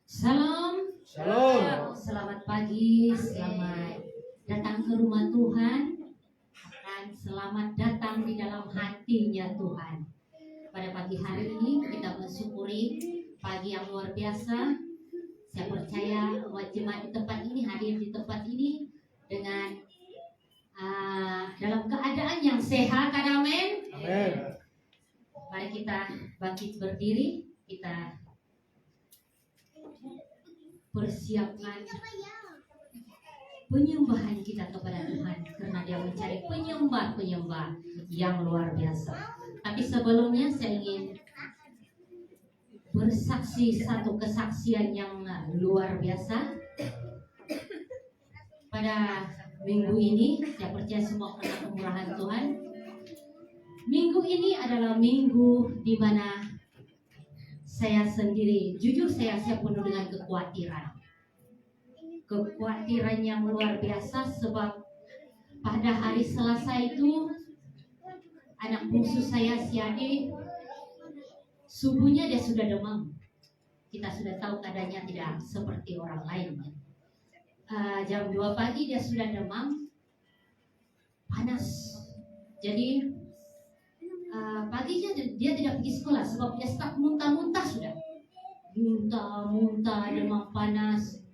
Salam. Shalom. Selamat pagi, selamat datang ke rumah Tuhan, dan selamat datang di dalam hatinya Tuhan. Pada pagi hari ini kita mensyukuri pagi yang luar biasa. Saya percaya jemaat di tempat ini, hadir di tempat ini dengan dalam keadaan yang sehat. Amin. Amin. Mari kita bangkit berdiri, kita persiapkan penyembahan kita kepada Tuhan, karena Dia mencari penyembah-penyembah yang luar biasa. Tapi sebelumnya saya ingin bersaksi satu kesaksian yang luar biasa. Pada minggu ini, saya percaya semua karena kemurahan Tuhan. Minggu ini adalah minggu di mana saya sendiri, jujur saya penuh dengan kekhawatiran. Kekhawatiran yang luar biasa, sebab pada hari Selasa itu anak bungsu saya, si Ade, subuhnya dia sudah demam. Kita sudah tahu keadaannya tidak seperti orang lain. Jam 2 pagi dia sudah demam, panas. Jadi paginya dia tidak pergi sekolah sebab dia start muntah-muntah sudah. Muntah, demam panas.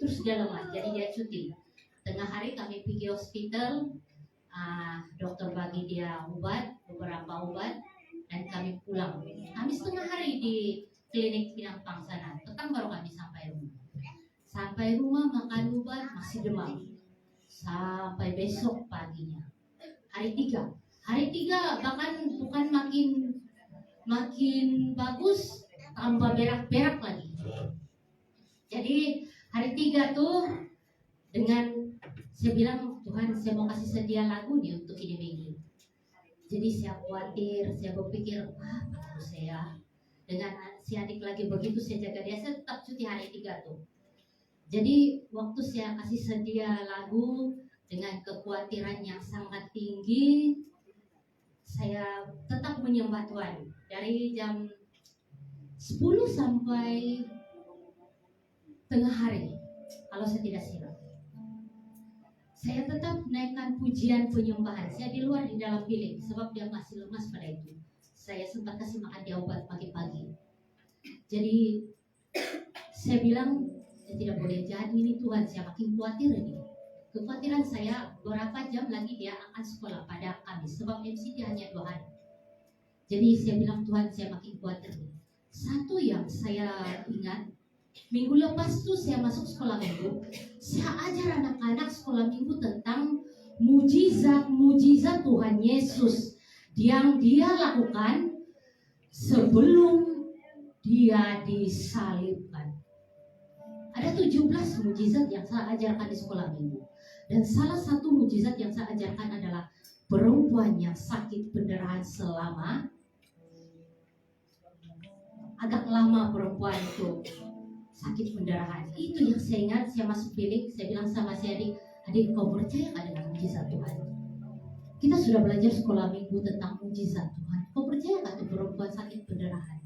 Terus dia lemah, jadi dia cuti. Tengah hari kami pergi hospital, dokter bagi dia beberapa obat, dan kami pulang. Kami setengah hari di klinik Pinang sana. Petang baru kami sampai rumah. Sampai rumah makan obat masih demam. Sampai besok paginya. Hari 3 bahkan bukan makin bagus, tambah berak-berak lagi. Jadi hari 3 tuh dengan saya bilang, Tuhan, saya mau kasih sedia lagu nih untuk ini minggu. Jadi saya khawatir, saya berpikir, saya dengan si adik lagi begitu, saya jaga dia, saya tetap cuti hari 3 tuh. Jadi waktu saya kasih sedia lagu dengan kekhawatiran yang sangat tinggi, saya tetap menyembah Tuhan dari jam 10 sampai tengah hari, kalau saya tidak silap. Saya tetap naikkan pujian penyembahan. Saya di luar, di dalam bilik, sebab dia masih lemas pada itu. Saya sempat kasih makan dia obat pagi-pagi. Jadi saya bilang, saya tidak boleh jadi ini Tuhan, saya makin khawatir ini. Kekhawatiran saya, berapa jam lagi dia akan sekolah pada Kamis, sebab MCT hanya 2 hari. Jadi saya bilang, Tuhan, saya makin khawatir. Satu yang saya ingat, minggu lepas tuh saya masuk sekolah minggu, saya ajar anak-anak sekolah minggu tentang mujizat Tuhan Yesus yang dia lakukan sebelum dia disalibkan. Ada 17 mujizat yang saya ajarkan di sekolah minggu, dan salah satu mujizat yang saya ajarkan adalah perempuan yang sakit pendarahan selama agak lama. Perempuan itu sakit pendarahan. Itu yang saya ingat. Saya masuk bilik, saya bilang sama si adik, kau percaya gak dengan mujizat Tuhan? Kita sudah belajar sekolah minggu tentang mujizat Tuhan. Kau percaya gak tuh perempuan sakit pendarahan?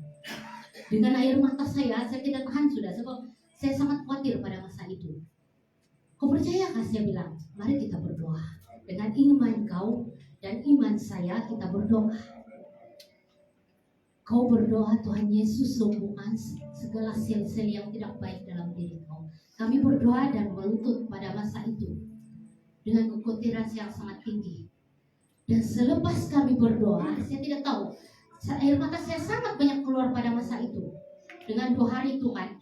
Dengan air mata saya tidak tahan sudah, sebab saya sangat khawatir pada masa itu. Kau percaya gak? Saya bilang, mari kita berdoa. Dengan iman kau dan iman saya, kita berdoa. Kau berdoa, Tuhan Yesus sembuhkan segala sel-sel yang tidak baik dalam diri kau. Kami berdoa dan melutut pada masa itu dengan kekhawatiran yang sangat tinggi. Dan selepas kami berdoa, saya tidak tahu, air mata saya sangat banyak keluar pada masa itu. Dengan 2 hari Tuhan.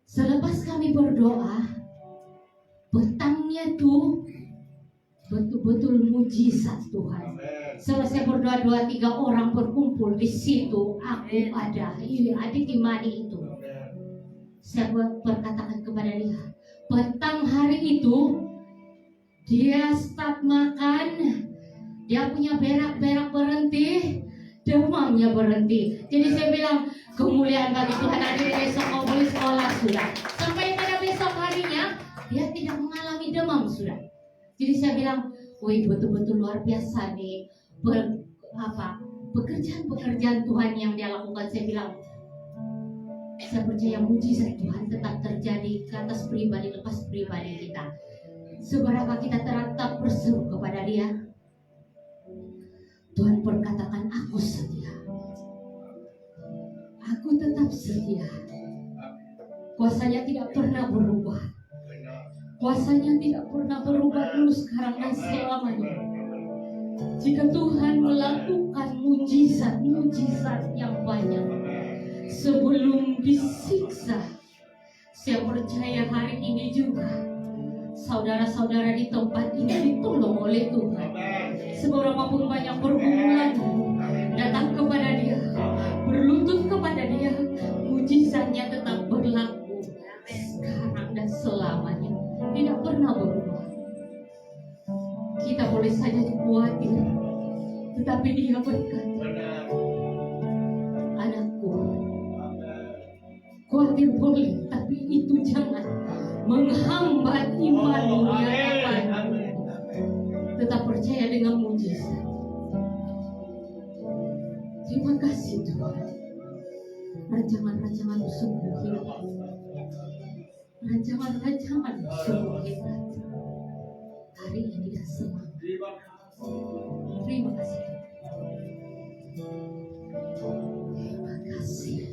Selepas kami berdoa, petangnya tuh betul-betul mujizat Tuhan. Selesai berdoa 2-3 orang berkumpul di situ, aku ada. Adik Imani itu. Saya berkatakan kepada dia, petang hari itu dia start makan, dia punya berak-berak berhenti, demamnya berhenti. Jadi saya bilang, kemuliaan bagi Tuhan. Adik, besok kau boleh sekolah sudah. Sampai pada besok harinya dia tidak mengalami demam sudah. Jadi saya bilang, wih, betul-betul luar biasa nih pekerjaan-pekerjaan Tuhan yang dia lakukan. Saya bilang, saya percaya mujizat Tuhan tetap terjadi ke atas pribadi lepas pribadi kita. Seberapa kita tetap berseru kepada Dia, Tuhan perkatakan, aku setia. Aku tetap setia. Kuasanya tidak pernah berubah. Kuasanya tidak pernah berubah dulu, sekarang, dan selamanya. Jika Tuhan melakukan mujizat-mujizat yang banyak sebelum disiksa, saya percaya hari ini juga saudara-saudara di tempat ini ditolong oleh Tuhan. Seberapa pun banyak pergumulan, datang kepada Dia, berlutut kepada Dia, mujizatnya tetap berlaku sekarang dan selamanya, tidak pernah berubah. Kita boleh saja khawatir, tetapi Dia berkata, anakku, khawatir boleh, tapi itu jangan menghambat imanmu yang akan tetap percaya dengan mujizat. Terima kasih Tuhan. Rancangan-rancangan sungguh hidup. Rancangan-rancangan sungguh hebat. Hari ini dan selamanya. Terima kasih. Terima kasih.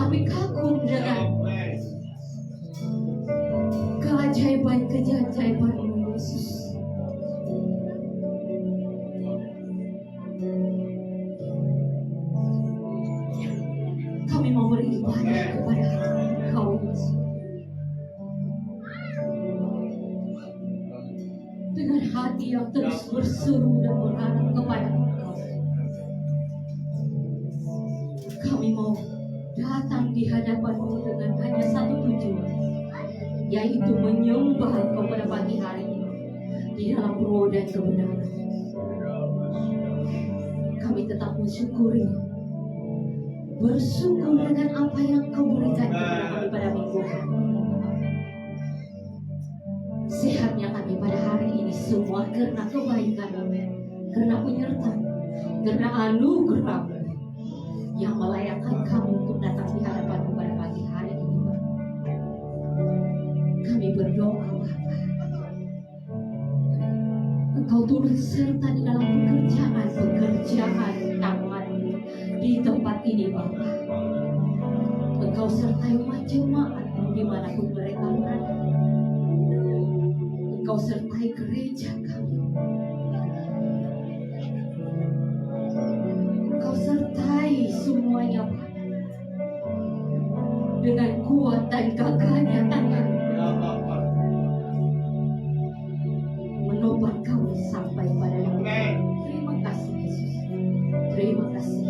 Kami kagum dengan keajaiban-keajaiban-Mu, Yesus. Kami mau beribadah kepada Engkau, Yesus. Dengan hati yang terus berseru dan berharap kepada Engkau. Kami mau datang di hadapan-Mu dengan hanya satu tujuan, yaitu menyembah Engkau pada pagi hari ini di dalam roh dan kebenaran. Kami tetap mensyukuri, bersyukur dengan apa yang Kau berikan kepada kami pada minggu hari. Sehatnya kami pada hari ini semua karena kebaikan-Mu, karena penyertaan, karena anugerah-Mu yang melayakkan kami untuk datang di hadapan-Mu pada pagi hari ini, Bapa. Kami berdoa, Bapa, Engkau turut serta di dalam pekerjaan tangan-Mu di tempat ini, Bapa. Engkau sertai umat jemaat-Mu dimanapun mereka berada. Engkau sertai gereja kami. Engkau sertai semuanya, Bapa, dengan kuat dan gagahnya tangan menopang kami sampai pada hari. Terima kasih, Yesus. Terima kasih.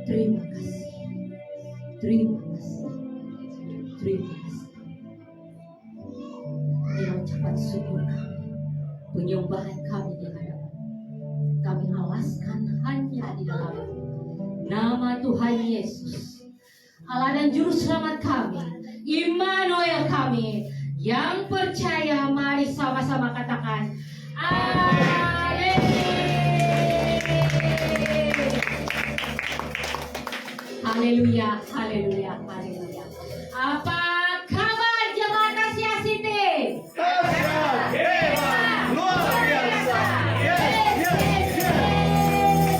Terima kasih. Terima kasih. Terima kasih. Dengan ucapan syukur kami, penyembahan kami di hadapan, kami alaskan hanya di dalam nama Tuhan Yesus, Allah dan Juru Selamat kami, Immanuel kami, yang percaya. Mari sama-sama katakan Amin. Haleluya, haleluya, haleluya. Apa kabar jemaat Asia City? Luar biasa.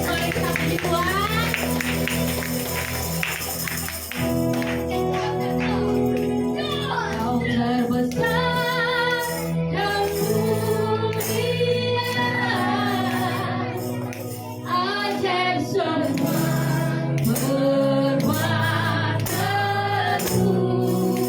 Mari kita puji Tuhan. Kau terbesar dan mulia, ajaib semua perbuatanmu.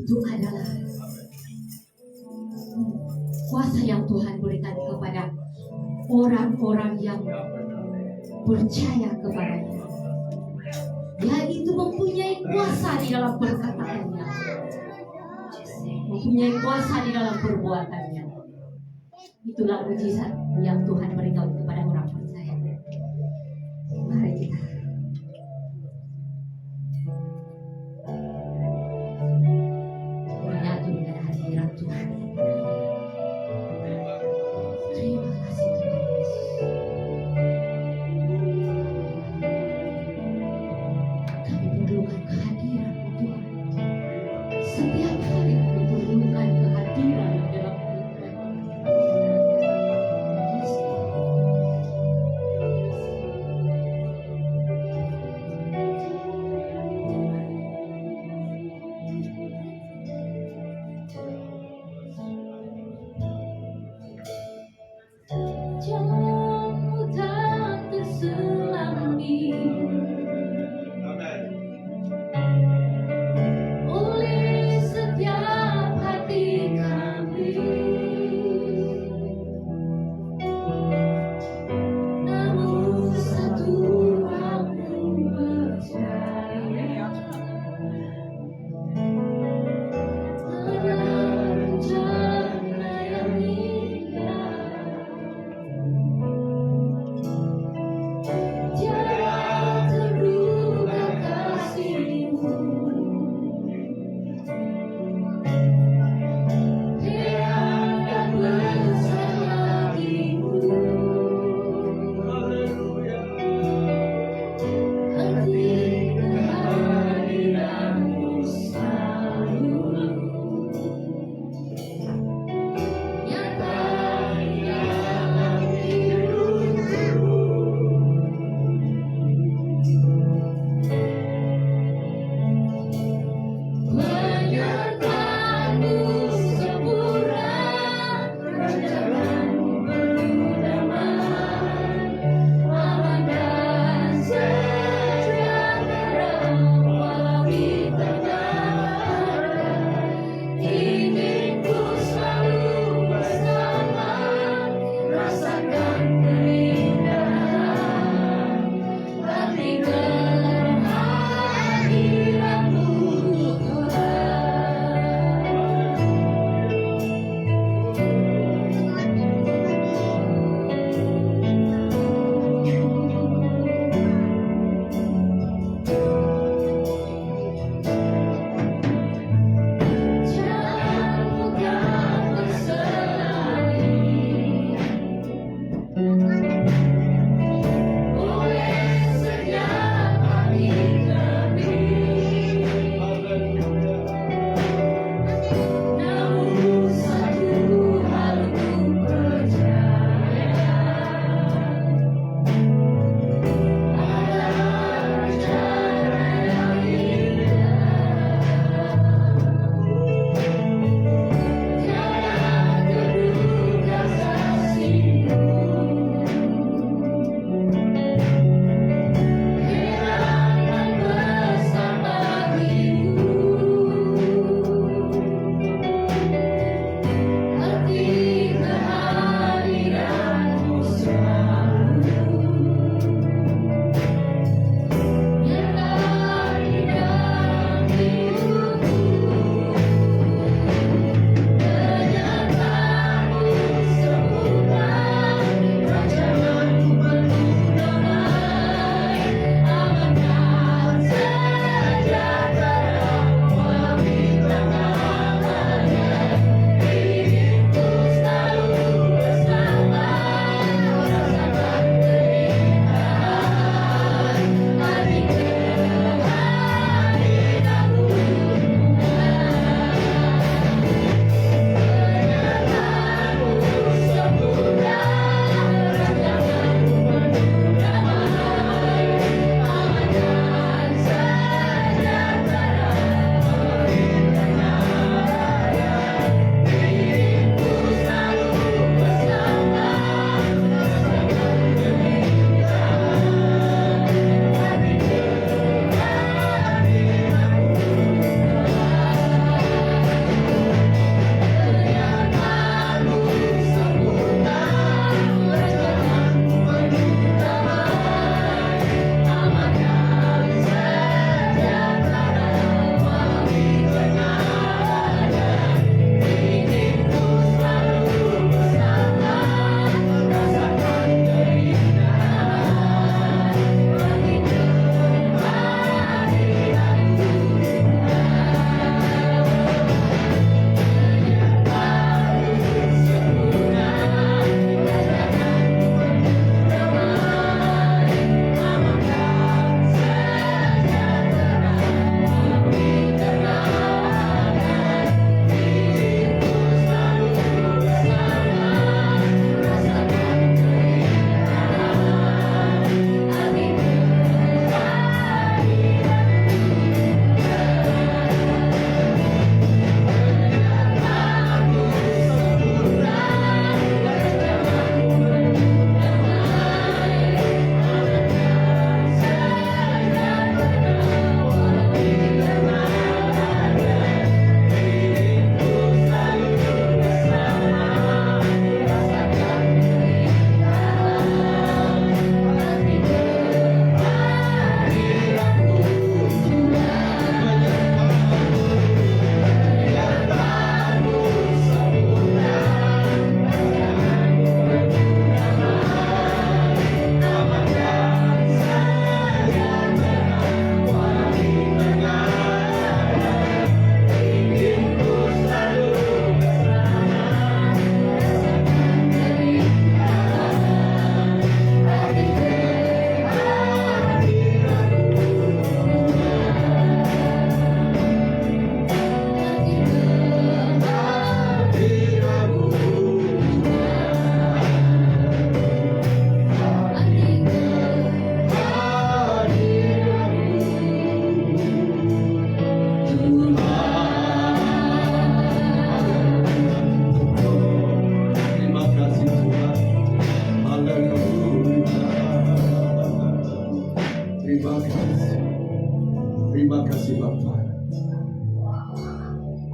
itu adalah kuasa yang Tuhan berikan kepada orang-orang yang percaya kepadanya. Yaitu mempunyai kuasa di dalam perkataannya, mempunyai kuasa di dalam perbuatannya. Itulah mujizat yang Tuhan berikan kepada orang percaya. Mari kita menyatu dengan hadirat Tuhan. Terima kasih Tuhan Yesus. Kami perlukan kehadiran Tuhan. Setiap hari kami perlukan kehadiran dalam hidup kami. Yes, jauh tak terselami Amen. oleh setiap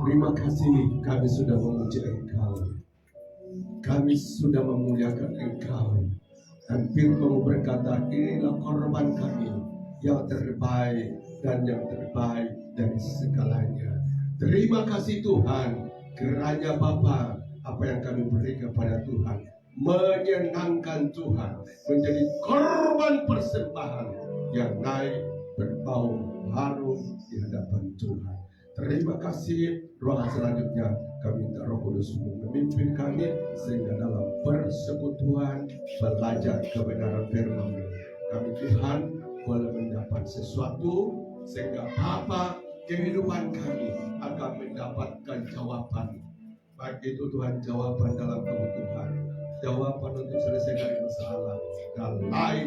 Terima kasih kami sudah memuji Engkau. Kami sudah memuliakan Engkau. Dan firman-Mu berkata, inilah korban kami yang terbaik dan yang terbaik dari segalanya. Terima kasih Tuhan, kiranya Bapa, apa yang kami beri kepada Tuhan menyenangkan Tuhan, menjadi korban persembahan yang naik berbau harum di hadapan Tuhan. Terima kasih. Ruangan selanjutnya kami minta Roh Kudus memimpin kami sehingga dalam persekutuan belajar kebenaran firman kami Tuhan boleh mendapat sesuatu sehingga Bapa kehidupan kami akan mendapatkan jawaban. Baik itu Tuhan jawaban dalam kebutuhan, jawaban untuk selesai dari masalah dan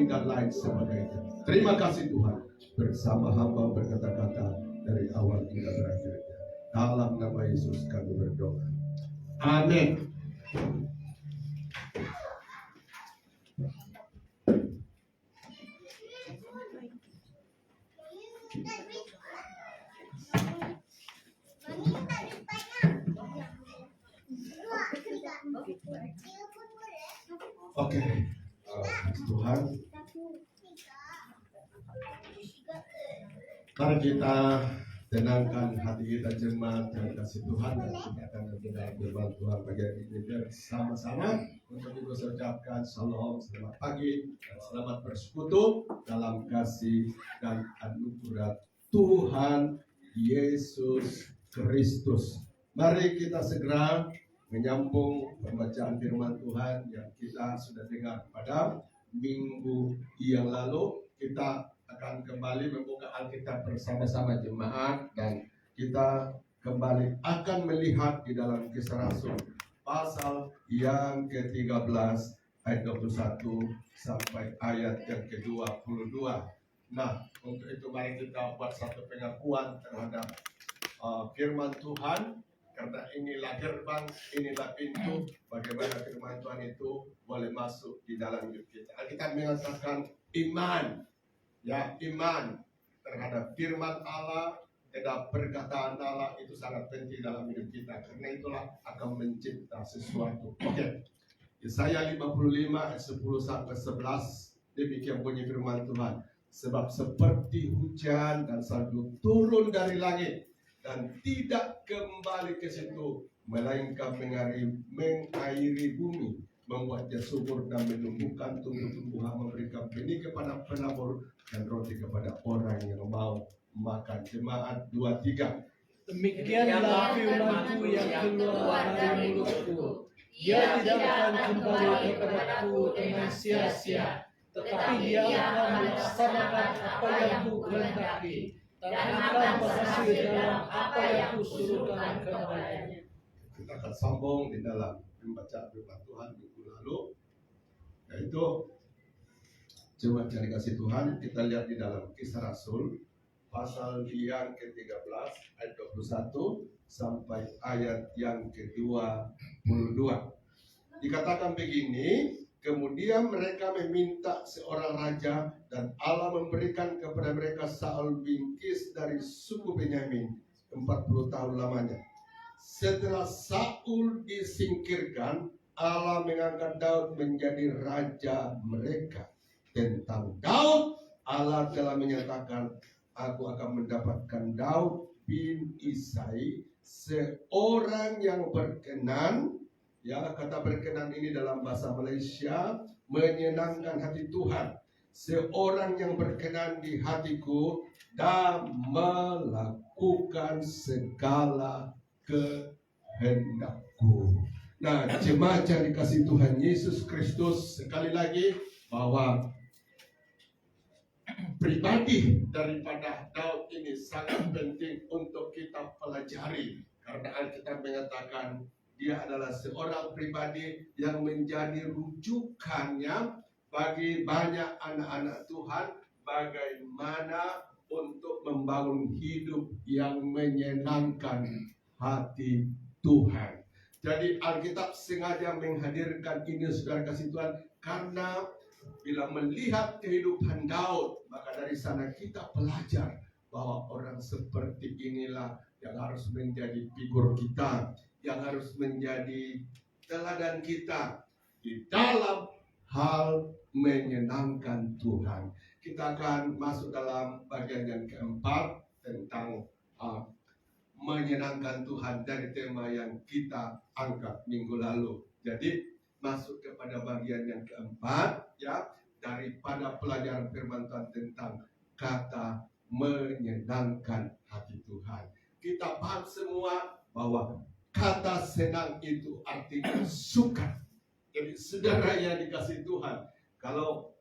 lain sebagainya. Terima kasih Tuhan, bersama hamba berkata-kata dari awal hingga berakhirnya. Dalam nama Yesus kami berdoa. Amin. Oke, Tuhan, mari kita tenangkan hati kita jemaat dan kasih Tuhan, dan kita akan mendengar firman Tuhan bagian ini bersama-sama. Untuk itu saya ucapkan shalom, selamat pagi, dan selamat bersekutu dalam kasih dan anugerah Tuhan Yesus Kristus. Mari kita segera menyambung pembacaan firman Tuhan yang kita sudah dengar pada minggu yang lalu. Kita akan kembali membuka Alkitab bersama-sama jemaat, dan kita kembali akan melihat di dalam Kisah Rasul pasal yang ke-13 ayat 21 sampai ayat yang ke-22. Nah, untuk itu mari kita buat satu pengakuan terhadap firman Tuhan, karena inilah gerbang, inilah pintu bagaimana firman Tuhan itu boleh masuk di dalam hidup kita. Kita mengatakan iman, ya, iman terhadap firman Allah, terhadap perkataan Allah itu sangat penting dalam hidup kita. Karena itulah akan mencipta sesuatu. Oke. Yesaya 55 ayat 10 sampai 11, demikian bunyi firman Tuhan. Sebab seperti hujan dan salju turun dari langit dan tidak kembali ke situ, melainkan mengairi bumi, membuatnya subur dan menumbuhkan tumbuh-tumbuhan, memberikan benih kepada penabur dan roti kepada orang yang mau makan. Jemaat 2-3. Demikianlah firman-Ku yang keluar dari mulutku. Ia tidak akan kembali kepadaku dengan sia-sia, tetapi ia akan melaksanakan apa yang Ku kehendaki dan akan berhasil dalam apa yang Ku suruhkan kepadanya. Kita akan sambung di dalam membaca firman Tuhan minggu lalu, yaitu jemaat yang dikasih Tuhan. Kita lihat di dalam Kisah Rasul pasal yang ke-13 ayat 21 sampai ayat yang ke-22. Dikatakan begini, kemudian mereka meminta seorang raja, dan Allah memberikan kepada mereka Saul bin Kis dari suku Benyamin 40 tahun lamanya. Setelah Saul disingkirkan, Allah mengangkat Daud menjadi raja mereka. Tentang Daud, Allah telah menyatakan, aku akan mendapatkan Daud bin Isai, seorang yang berkenan. Ya, kata berkenan ini dalam bahasa Malaysia menyenangkan hati Tuhan. Seorang yang berkenan di hatiku dan melakukan segala kehendakku. Nah, jemaat yang dikasih Tuhan Yesus Kristus, sekali lagi bahwa pribadi daripada Daud ini sangat penting untuk kita pelajari, karena Alkitab mengatakan dia adalah seorang pribadi yang menjadi rujukannya bagi banyak anak-anak Tuhan bagaimana untuk membangun hidup yang menyenangkan hati Tuhan. Jadi Alkitab sengaja menghadirkan ini, saudara kasih Tuhan, karena bila melihat kehidupan Daud, maka dari sana kita belajar bahwa orang seperti inilah yang harus menjadi figur kita, yang harus menjadi teladan kita di dalam hal menyenangkan Tuhan. Kita akan masuk dalam bagian yang keempat tentang menyenangkan Tuhan dari tema yang kita angkat minggu lalu. Jadi masuk kepada bagian yang keempat ya, daripada pelajaran firman Tuhan tentang kata menyenangkan hati Tuhan. Kita paham semua bahwa kata senang itu artinya suka. Jadi saudara yang dikasih Tuhan, kalau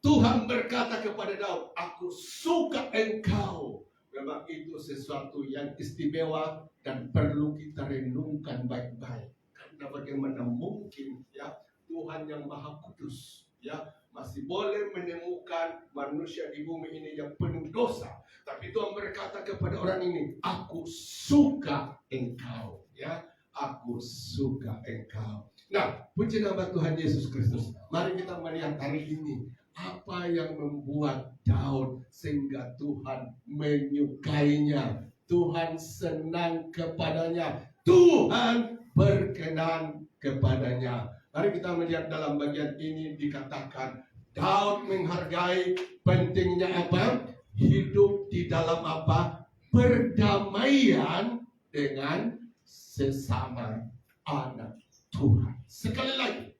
Tuhan berkata kepada Daud, aku suka engkau, memang itu sesuatu yang istimewa dan perlu kita renungkan baik-baik. Karena bagaimana mungkin ya Tuhan yang Maha Kudus ya masih boleh menemukan manusia di bumi ini yang penuh dosa, tapi Tuhan berkata kepada orang ini, aku suka engkau ya, aku suka engkau. Nah, puji nama Tuhan Yesus Kristus. Mari kita melihat hari ini apa yang membuat Daud sehingga Tuhan menyukainya, Tuhan senang kepadanya, Tuhan berkenan kepadanya. Mari kita melihat dalam bagian ini dikatakan Daud menghargai pentingnya apa? Hidup di dalam apa? Perdamaian dengan sesama anak Tuhan. Sekali lagi,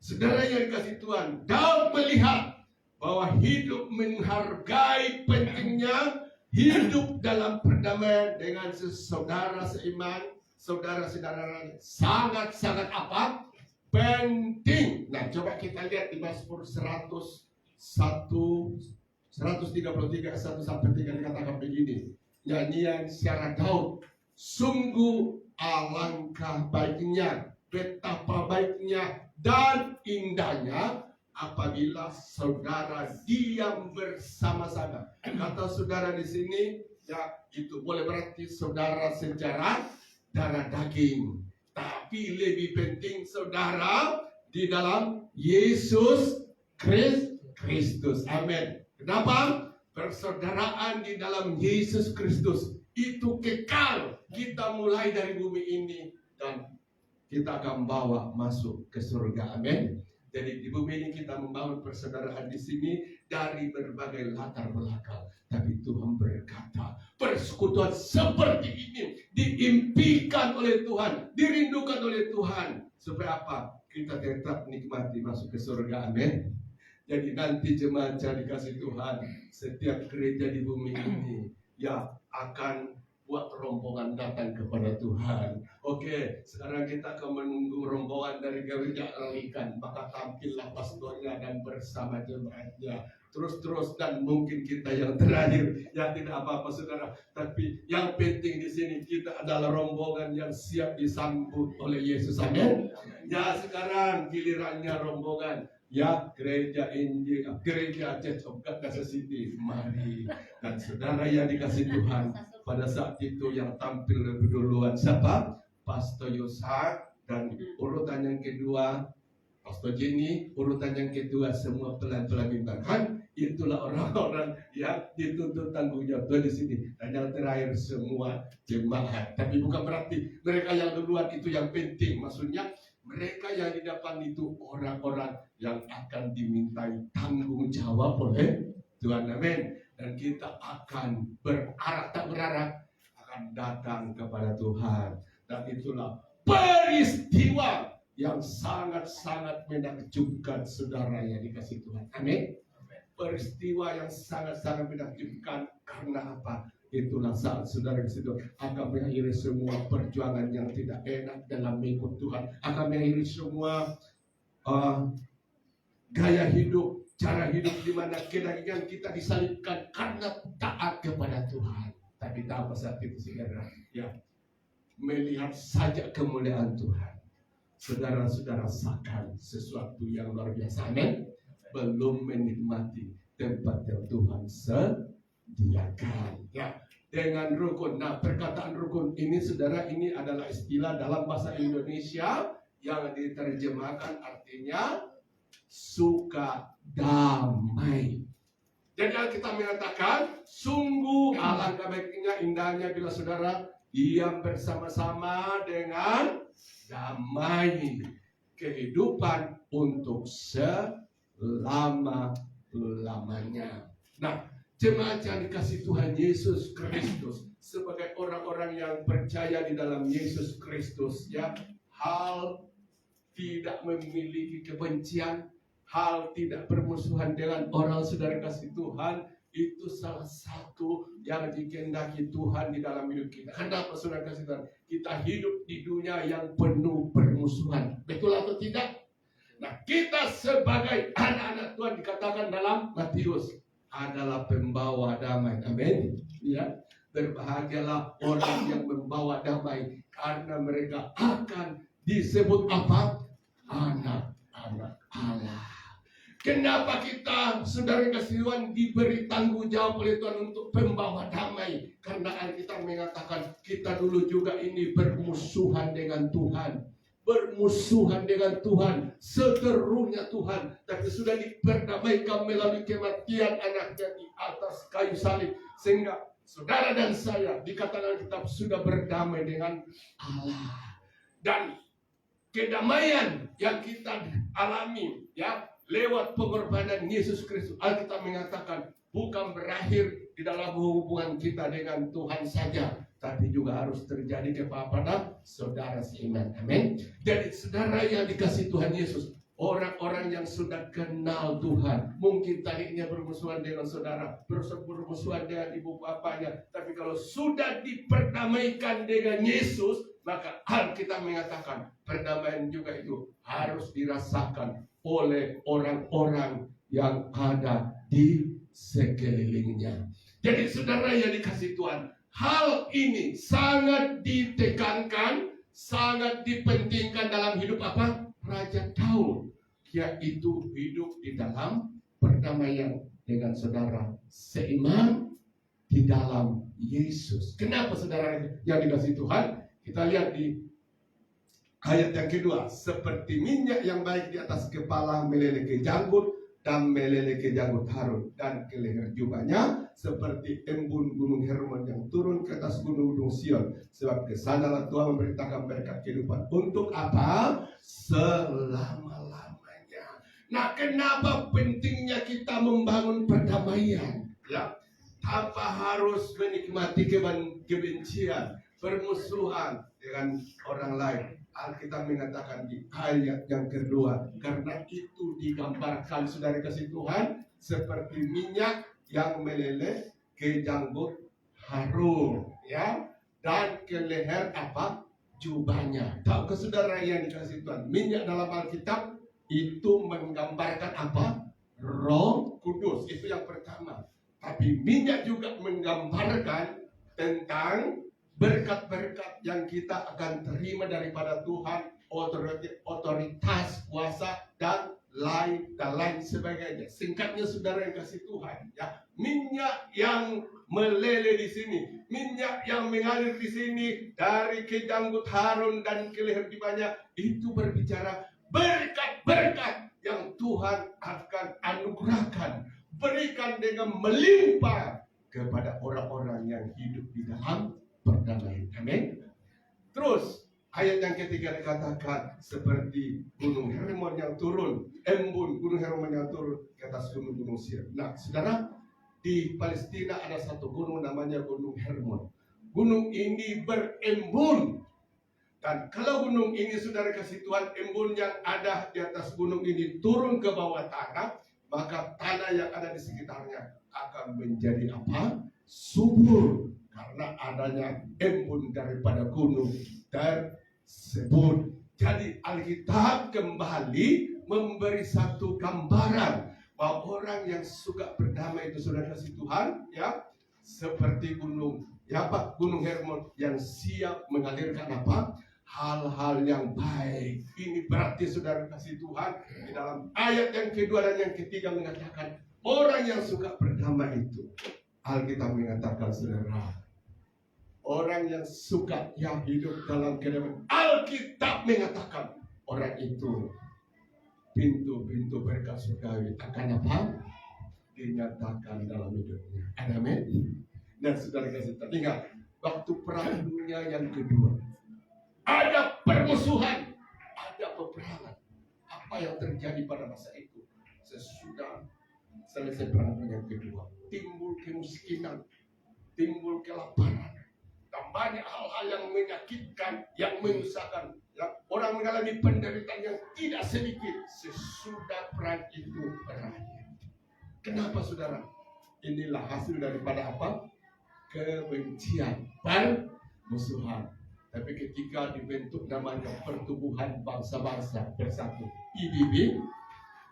saudara yang dikasih Tuhan, Daud melihat bahwa hidup menghargai pentingnya hidup dalam perdamaian dengan saudara seiman, saudara-saudara, sangat-sangat apa? Penting. Nah, coba kita lihat di Mazmur 133 1 sampai 3 dikatakan begini. Nyanyian secara Daud, sungguh alangkah baiknya, betapa baiknya dan indahnya apabila saudara diam bersama-sama. Kata saudara di sini ya itu boleh berarti saudara secara darah daging, tapi lebih penting saudara di dalam Yesus Kristus. Amin. Kenapa? Persaudaraan di dalam Yesus Kristus itu kekal. Kita mulai dari bumi ini dan kita akan bawa masuk ke surga. Amin. Jadi di bumi ini kita membangun persaudaraan di sini dari berbagai latar belakang. Tapi Tuhan berkata, persekutuan seperti ini diimpikan oleh Tuhan, dirindukan oleh Tuhan. Supaya apa? Kita tetap nikmati masuk ke surga. Amin. Jadi nanti jemaat yang dikasih Tuhan, setiap gereja di bumi ini ya akan buat rombongan datang kepada Tuhan. Oke, sekarang kita akan menunggu rombongan dari gereja Alikan. Maka tampillah pastornya dan bersama jemaatnya. Terus dan mungkin kita yang terakhir. Ya tidak apa-apa saudara. Tapi yang penting di sini kita adalah rombongan yang siap disambut oleh Yesus. Amin. Ya sekarang gilirannya rombongan. Ya gereja Injil, gereja Church of God Kansas City, mari. Dan saudara yang dikasih Tuhan, pada saat itu yang tampil lebih duluan siapa? Pastor Yosa, dan urutan yang kedua Pastor Jenny, urutan yang kedua semua pelan-pelan mimbaran. Itulah orang-orang yang dituntut tanggung jawab di sini. Dan yang terakhir semua jemaat. Tapi bukan berarti mereka yang duluan itu yang penting. Maksudnya mereka yang di depan itu orang-orang yang akan dimintai tanggung jawab oleh Tuhan. Amin. Dan kita akan tak berharap akan datang kepada Tuhan. Dan itulah peristiwa yang sangat-sangat menakjubkan saudara yang dikasih Tuhan. Amin. Peristiwa yang sangat-sangat menakjubkan karena apa? Itulah saat saudara di situ akan mengakhiri semua perjuangan yang tidak enak dalam mengikut Tuhan, akan mengakhiri semua gaya hidup, cara hidup di mana kedagingan kita disalibkan karena taat kepada Tuhan. Tapi tak saat itu saudara, ya melihat saja kemuliaan Tuhan, saudara-saudara rasakan sesuatu yang luar biasa. Amin. Belum menikmati tempat yang Tuhan sediakan. Ya, dengan rukun. Nah, perkataan rukun ini saudara, ini adalah istilah dalam bahasa Indonesia yang diterjemahkan artinya suka damai. Jadi Alkitab mengatakan, sungguh alangkah baiknya, indahnya bila saudara diam bersama-sama dengan damai, kehidupan untuk selama-lamanya. Nah, jemaat yang dikasih Tuhan Yesus Kristus, sebagai orang-orang yang percaya di dalam Yesus Kristus, ya, hal tidak memiliki kebencian, hal tidak bermusuhan dengan orang saudara kasih Tuhan, itu salah satu yang dikehendaki Tuhan di dalam hidup kita. Kenapa saudara kasih Tuhan? Kita hidup di dunia yang penuh permusuhan. Betul atau tidak? Nah, kita sebagai anak-anak Tuhan dikatakan dalam Matius adalah pembawa damai. Amin. Ya. Berbahagialah orang yang membawa damai, karena mereka akan disebut apa? Anak-anak Allah. Kenapa kita, saudara kasih Tuhan, diberi tanggung jawab oleh Tuhan untuk pembawa damai? Karena Alkitab mengatakan kita dulu juga ini bermusuhan dengan Tuhan. Bermusuhan dengan Tuhan, seterunya Tuhan, tapi sudah diperdamaikan melalui kematian anaknya di atas kayu salib, sehingga saudara dan saya dikatakan kita sudah berdamai dengan Allah. Dan kedamaian yang kita alami, ya, lewat pengorbanan Yesus Kristus, Alkitab mengatakan bukan berakhir di dalam hubungan kita dengan Tuhan saja, tapi juga harus terjadi kepada saudara seiman. Amin. Jadi saudara yang dikasih Tuhan Yesus, orang-orang yang sudah kenal Tuhan, mungkin tadinya bermusuhan dengan saudara, bermusuhan dengan ibu bapaknya, tapi kalau sudah diperdamaikan dengan Yesus, maka Alkitab mengatakan perdamaian juga itu harus dirasakan oleh orang-orang yang ada di sekelilingnya. Jadi saudara yang dikasih Tuhan, hal ini sangat ditekankan, sangat dipentingkan dalam hidup apa? Raja Daud, yaitu hidup di dalam perdamaian dengan saudara seiman di dalam Yesus. Kenapa saudara yang dikasih Tuhan? Kita lihat di ayat yang kedua, seperti minyak yang baik di atas kepala meleleh ke janggut dan meleleh ke janggut Harun, dan ke leher jubahnya seperti embun gunung Hermon yang turun ke atas gunung Sion. Sebab kesanalah Tuhan memberitakan berkat kehidupan. Untuk apa? Selama-lamanya. Nah, kenapa pentingnya kita membangun perdamaian? Ya, tanpa harus menikmati kebencian, permusuhan dengan orang lain. Alkitab mengatakan di ayat yang kedua, karena itu digambarkan saudara kasih Tuhan seperti minyak yang meleleh ke janggut Harun, ya, dan ke leher apa? Jubahnya. Tahu ke saudara yang dikasih Tuhan, minyak dalam Alkitab itu menggambarkan apa? Roh Kudus, itu yang pertama. Tapi minyak juga menggambarkan tentang berkat-berkat yang kita akan terima daripada Tuhan, otoritas, kuasa, dan lain sebagainya. Singkatnya saudara yang kasih Tuhan, ya, minyak yang meleleh di sini, minyak yang mengalir di sini dari ke janggut Harun dan ke leher jubahnya, itu berbicara berkat-berkat yang Tuhan akan anugerahkan, berikan dengan melimpah kepada orang-orang yang hidup di dalam perdamaian. Amin. Terus ayat yang ketiga dikatakan seperti gunung Hermon yang turun, embun gunung Hermon yang turun ke atas gunung Sion. Nah, saudara, di Palestina ada satu gunung namanya gunung Hermon. Gunung ini berembun, dan kalau gunung ini saudara kasih Tuhan, embun yang ada di atas gunung ini turun ke bawah tanah, maka tanah yang ada di sekitarnya akan menjadi apa? Subur, karena adanya embun daripada gunung tersebut. Jadi Alkitab kembali memberi satu gambaran bahwa orang yang suka berdamai itu saudara kasih Tuhan, ya, seperti gunung, ya Pak, gunung Hermon yang siap mengalirkan apa? Hal-hal yang baik. Ini berarti saudara kasih Tuhan di dalam ayat yang kedua dan yang ketiga mengatakan orang yang suka berdamai itu, Alkitab mengatakan saudara, orang yang suka yang hidup dalam kedamaian, Alkitab mengatakan orang itu pintu-pintu berkat surgawi akan apa? dinyatakan dalam hidupnya. Amin. Dan saudara kasih ingat, waktu perang dunia yang kedua, ada permusuhan, ada peperangan. Apa yang terjadi pada masa itu? Sesudah selesai perang dunia yang kedua, timbul kemiskinan, timbul kelaparan, dan banyak hal-hal yang menyakitkan, yang menyusahkan. Orang mengalami penderitaan yang tidak sedikit sesudah perang itu berakhir. Kenapa saudara? Inilah hasil daripada apa? Kebencian, permusuhan. Tapi ketika dibentuk namanya Pertubuhan Bangsa-Bangsa Bersatu, PBB,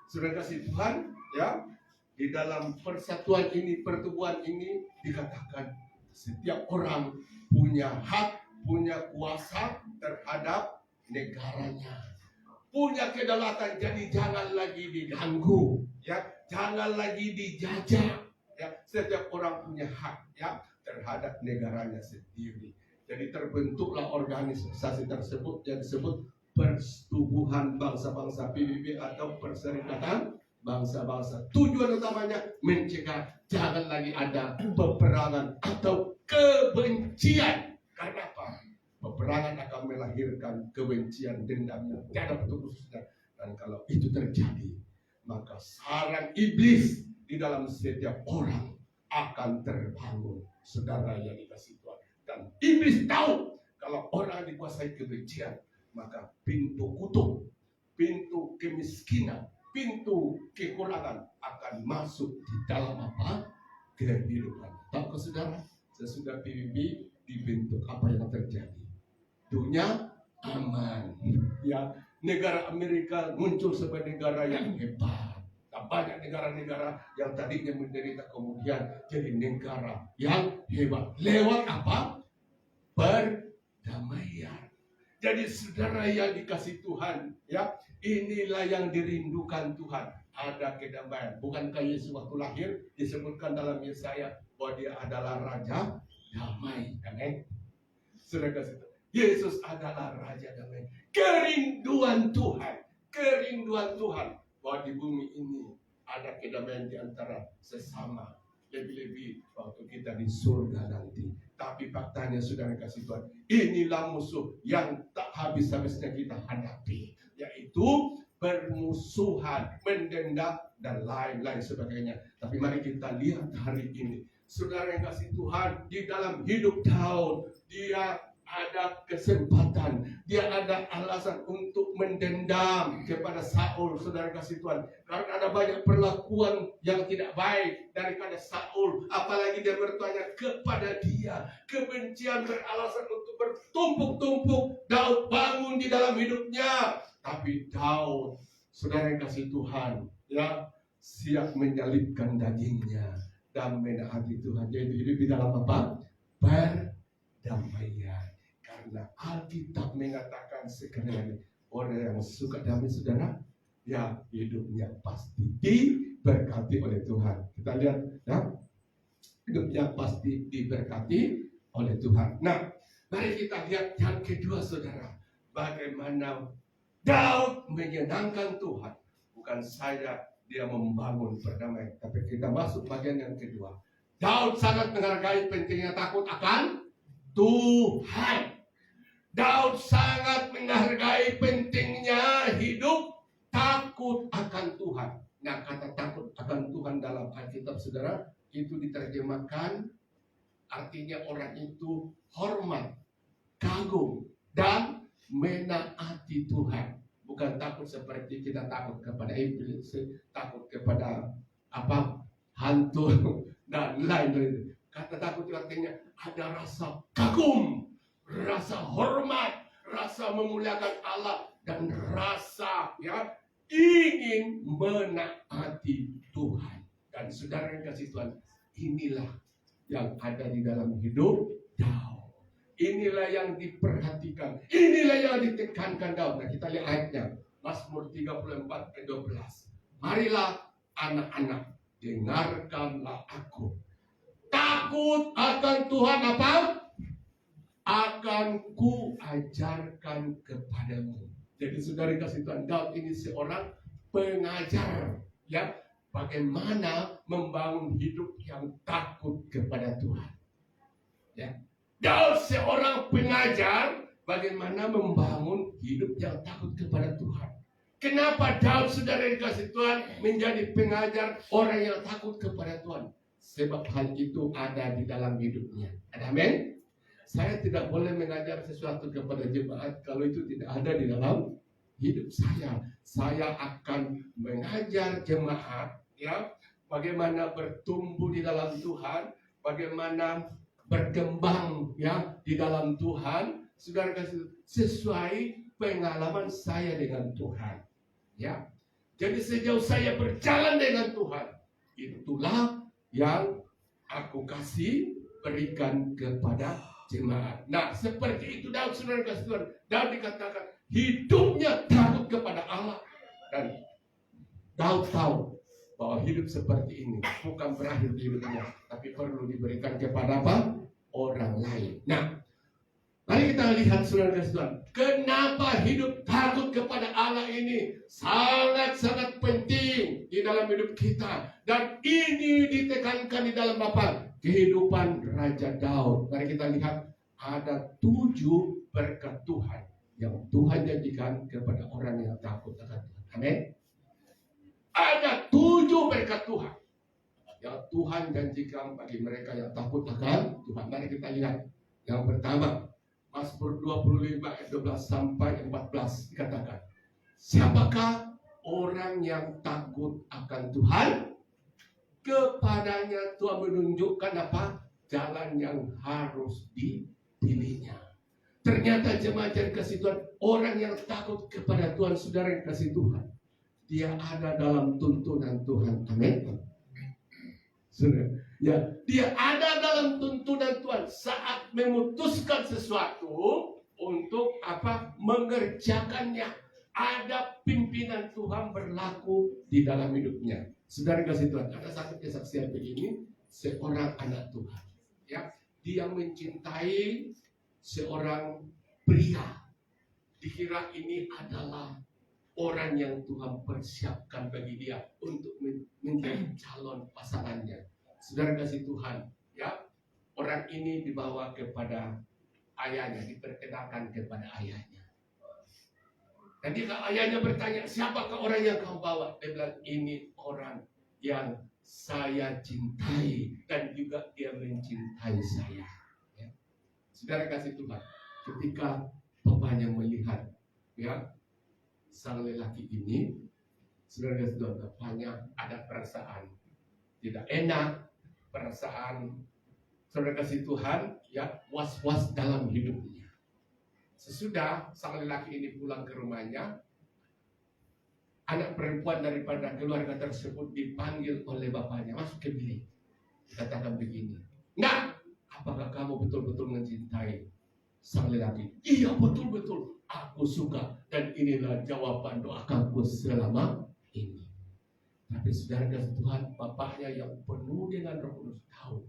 saudara kasih Tuhan, ya, di dalam persatuan ini, pertubuhan ini dikatakan setiap orang punya hak, punya kuasa terhadap negaranya, punya kedaulatan. Jadi jangan lagi diganggu, ya, jangan lagi dijajah, ya. Setiap orang punya hak, ya, terhadap negaranya sendiri. Jadi terbentuklah organisasi tersebut yang disebut Pertubuhan Bangsa-Bangsa PBB atau Perserikatan Bangsa-Bangsa. Tujuan utamanya mencegah jangan lagi ada peperangan atau kebencian. Karena apa? Peperangan akan melahirkan kebencian, dendam yang tiada putusnya. Dan kalau itu terjadi, maka sarang iblis di dalam setiap orang akan terbangun. Saudara yang dikasih Tuhan. Dan iblis tahu kalau orang dikuasai kebencian, maka pintu kutuk, pintu kemiskinan, pintu kekurangan akan masuk di dalam apa? Kehidupan. Tahu saudara, sesudah PBB dibentuk, apa yang terjadi? Dunia aman, ya. Negara Amerika muncul sebagai negara yang hebat. Dan banyak negara-negara yang tadinya menderita kemudian jadi negara yang hebat. Lewat apa? Perdamaian. Jadi saudara yang dikasih Tuhan, ya, inilah yang dirindukan Tuhan. Ada kedamaian. Bukankah Yesus waktu lahir disebutkan dalam Yesaya bahwa dia adalah Raja Damai? Amin. Saudara kasih Tuhan, Yesus adalah Raja Damai. Kerinduan Tuhan bahwa di bumi ini ada kedamaian di antara sesama. Lebih-lebih waktu kita di surga nanti. Tapi faktanya saudara kasih Tuhan, inilah musuh yang tak habis-habisnya kita hadapi, yaitu permusuhan, mendendam, dan lain-lain sebagainya. Tapi mari kita lihat hari ini, saudara yang kasih Tuhan, di dalam hidup Daud, dia ada kesempatan, dia ada alasan untuk mendendam kepada Saul, saudara kasih Tuhan, karena ada banyak perlakuan yang tidak baik daripada Saul, apalagi dia bertanya kepada dia. Kebencian beralasan untuk bertumpuk-tumpuk. Daud bangun di dalam hidupnya, tapi Daud, saudara yang kasih Tuhan, ya, siap menyalibkan dagingnya dan menaati Tuhan. Jadi hidup di dalam apa? Perdamaian. Karena Alkitab mengatakan sekali lagi, orang yang suka damai saudara, ya hidupnya pasti diberkati oleh Tuhan. Kita lihat, ya, hidupnya pasti diberkati oleh Tuhan. Nah, mari kita lihat yang kedua saudara, bagaimana Daud menyenangkan Tuhan. Bukan saja dia membangun perdamaian, tapi kita masuk bagian yang kedua. Daud sangat menghargai pentingnya takut akan Tuhan. Daud sangat menghargai pentingnya hidup takut akan Tuhan. Nah, kata takut akan Tuhan dalam Alkitab saudara, itu diterjemahkan artinya orang itu hormat, kagum, dan menaati Tuhan. Bukan takut seperti kita takut kepada iblis, takut kepada apa, hantu, dan lain-lain. Kata takut itu artinya ada rasa kagum, rasa hormat, rasa memuliakan Allah, dan rasa, ya, ingin menaati Tuhan. Dan saudara yang kasih Tuhan, inilah yang ada di dalam hidup Daud. Inilah yang diperhatikan, inilah yang ditekankan Daud. Nah, kita lihat ayatnya, Mazmur 34 ayat 12. Marilah anak-anak, dengarkanlah aku. Takut akan Tuhan apa? Akan ku ajarkan kepadamu. Jadi saudara kasih Tuhan, Daud ini seorang pengajar, ya, bagaimana membangun hidup yang takut kepada Tuhan. Ya. Daud seorang pengajar bagaimana membangun hidup yang takut kepada Tuhan. Kenapa Daud, saudara yang dikasihi Tuhan, menjadi pengajar orang yang takut kepada Tuhan? Sebab hal itu ada di dalam hidupnya. Amin. Saya tidak boleh mengajar sesuatu kepada jemaat kalau itu tidak ada di dalam hidup saya. Saya akan mengajar jemaat, ya, bagaimana bertumbuh di dalam Tuhan, bagaimana berkembang, ya, di dalam Tuhan, saudara kasih, sesuai pengalaman saya dengan Tuhan. Ya, jadi sejauh saya berjalan dengan Tuhan, itulah yang aku kasih berikan kepada jemaat. Nah, seperti itu Daud, saudara kasih Tuhan. Daud dikatakan hidupnya takut kepada Allah, dan Daud tahu bahwa hidup seperti ini bukan berakhir di hidupnya, tapi perlu diberikan kepada apa? Orang lain. Nah, mari kita lihat, saudara kasih Tuhan, kenapa hidup takut kepada Allah ini sangat-sangat penting di dalam hidup kita. Dan ini ditekankan di dalam apa? Kehidupan Raja Daud. Mari kita lihat, ada 7 berkat Tuhan yang Tuhan janjikan kepada orang yang takut akan Tuhan. Amin. Ada 7 berkat Tuhan yang Tuhan janjikan bagi mereka yang takut akan Tuhan. Mari kita lihat. Yang pertama, Mazmur 25 ayat 12 sampai 14 dikatakan, siapakah orang yang takut akan Tuhan? Kepadanya Tuhan menunjukkan apa? Jalan yang harus dipilihnya. Ternyata jemaat yang kasih Tuhan, orang yang takut kepada Tuhan, saudara yang kasih Tuhan, dia ada dalam tuntunan Tuhan. Amin. Saudara, ya, dia ada dalam tuntunan Tuhan saat memutuskan sesuatu untuk apa? Mengerjakannya. Ada pimpinan Tuhan berlaku di dalam hidupnya. Saudara kasih Tuhan, ada satu kesaksian begini, seorang anak Tuhan, ya, dia mencintai seorang pria. Dikira ini adalah orang yang Tuhan persiapkan bagi dia untuk menjadi calon pasangannya. Saudara kasih Tuhan, ya, orang ini dibawa kepada ayahnya, diperkenalkan kepada ayahnya. Dan jika ayahnya bertanya, siapakah orang yang kau bawa? Dia bilang, ini orang yang saya cintai dan juga dia mencintai saya. Ya. Saudara kasih Tuhan, ketika bapaknya melihat, ya, sang lelaki ini, saudara kasih Tuhan, bapaknya ada perasaan tidak enak, perasaan, saudara kasih Tuhan, ya, was-was dalam hidupnya. Sesudah sang lelaki ini pulang ke rumahnya, anak perempuan daripada keluarga tersebut dipanggil oleh bapaknya, masuk ke bilik. Dikatakan begini, nah, apakah kamu betul-betul mencintai sang lelaki? Iya, betul-betul, aku suka, dan inilah jawaban doaku selama ini. Tapi saudara kasih Tuhan, bapaknya yang penuh dengan Roh Kudus tahu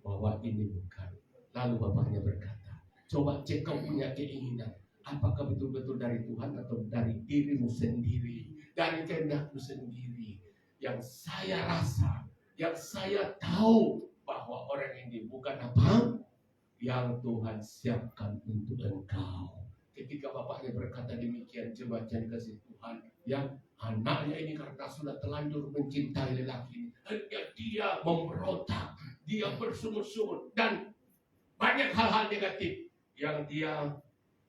bahwa ini bukan. Lalu bapaknya berkata, coba cek kau punya keinginan, apakah betul-betul dari Tuhan atau dari dirimu sendiri, dari kehendakmu sendiri. Yang saya rasa, yang saya tahu bahwa orang ini bukan apa yang Tuhan siapkan untuk engkau. Ketika bapaknya berkata demikian, jemaat yang dikasihi Tuhan, yang anaknya ini karena sudah terlanjur mencintai lelaki ini, dia memberontak, dia bersungut-sungut, dan banyak hal-hal negatif yang dia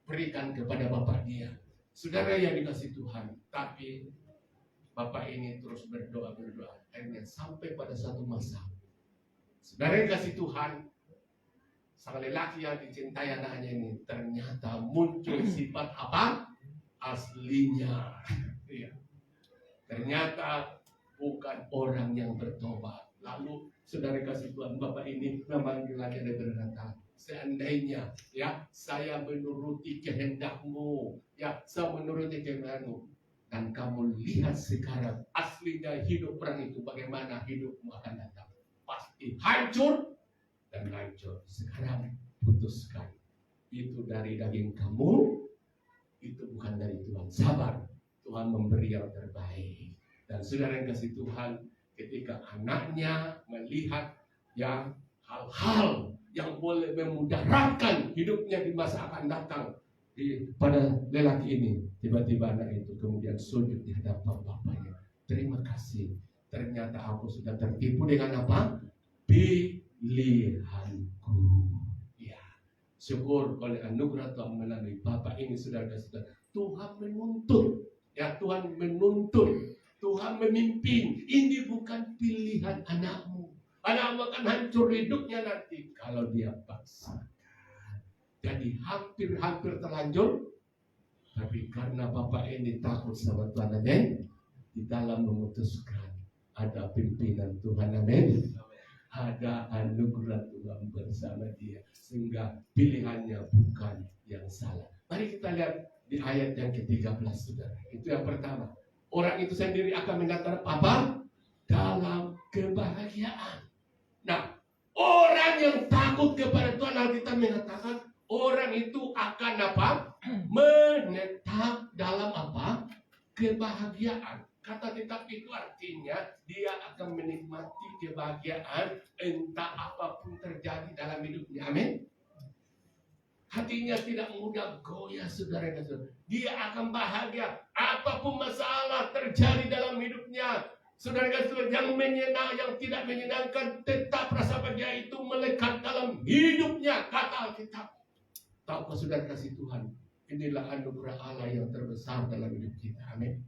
berikan kepada bapak dia. Saudara yang dikasihi Tuhan, tapi bapak ini terus berdoa. Akhirnya sampai pada satu masa, saudara yang dikasihi Tuhan, sang lelaki yang dicintai anaknya ini ternyata muncul sifat apa? Aslinya. Ya. Ternyata bukan orang yang bertobat. Lalu saudara kasih Tuhan, bapak ini memanggil lagi dan berkata, seandainya, ya, saya menuruti kehendakmu, ya, saya menuruti kehendakmu, dan kamu lihat sekarang aslinya hidup orang itu, bagaimana hidupmu akan datang, pasti hancur dan hancur. Sekarang putuskan, itu dari daging kamu, itu bukan dari Tuhan. Sabar, Tuhan memberi yang terbaik. Dan saudara yang kasih Tuhan, ketika anaknya melihat yang hal-hal yang boleh memudaratkan hidupnya di masa akan datang pada lelaki ini, tiba-tiba anak itu kemudian sujud di hadapan bapaknya. Terima kasih, ternyata aku sudah tertipu dengan apa? Pilihanku. Ya, syukur oleh anugerah Tuhan melalui bapak ini, saudara-saudara. Tuhan menuntut, ya Tuhan menuntut, Tuhan memimpin. Ini bukan pilihan anakmu. Anakmu akan hancur hidupnya nanti kalau dia paksakan. Jadi hampir terlanjur, tapi karena bapak ini takut sama Tuhan, amin, di dalam memutuskan ada pimpinan Tuhan, amin, ada anugerah Tuhan bersama dia, sehingga pilihannya bukan yang salah. Mari kita lihat di ayat yang ke-13, saudara. Itu yang pertama. Orang itu sendiri akan mendapat apa? Dalam kebahagiaan. Nah, orang yang takut kepada Tuhan, Alkitab mengatakan orang itu akan apa? Menetap dalam apa? Kebahagiaan. Kata tetap itu artinya dia akan menikmati kebahagiaan entah apapun terjadi dalam hidupnya. Amin. Hatinya tidak mudah goyah, saudara-saudara. Dia akan bahagia apapun masalah terjadi dalam hidupnya. Saudara-saudara, yang tidak menyenangkan, tetap rasa bahagia itu melekat dalam hidupnya. Kata Alkitab. Tahukah saudara kasih Tuhan, inilah anugerah Allah yang terbesar dalam hidup kita. Amin.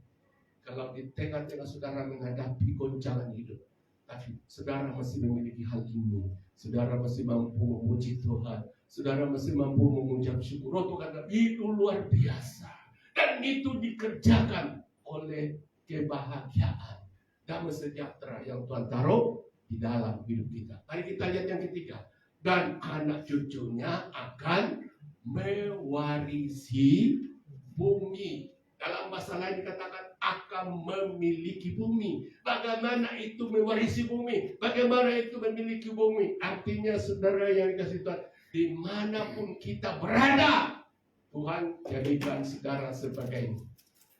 Kalau di tengah-tengah saudara menghadapi goncangan hidup, tapi saudara masih memiliki hal ini, saudara masih mampu memuji Tuhan, saudara masih mampu mengucap syukur. Oh Tuhan, itu luar biasa. Dan itu dikerjakan oleh kebahagiaan dan sejahtera yang Tuhan taruh di dalam hidup kita. Mari kita lihat yang ketiga. Dan anak cucunya akan mewarisi bumi. Dalam bahasa lain dikatakan akan memiliki bumi. Bagaimana itu mewarisi bumi? Bagaimana itu memiliki bumi? Artinya saudara yang dikasih Tuhan, dimanapun kita berada, Tuhan jadikan saudara sebagai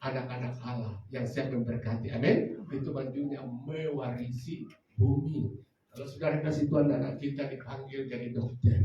anak-anak Allah yang siap memberkati. Amin. Itu bajunya mewarisi bumi. Kalau saudara kasih Tuhan, anak kita dipanggil jadi dokter,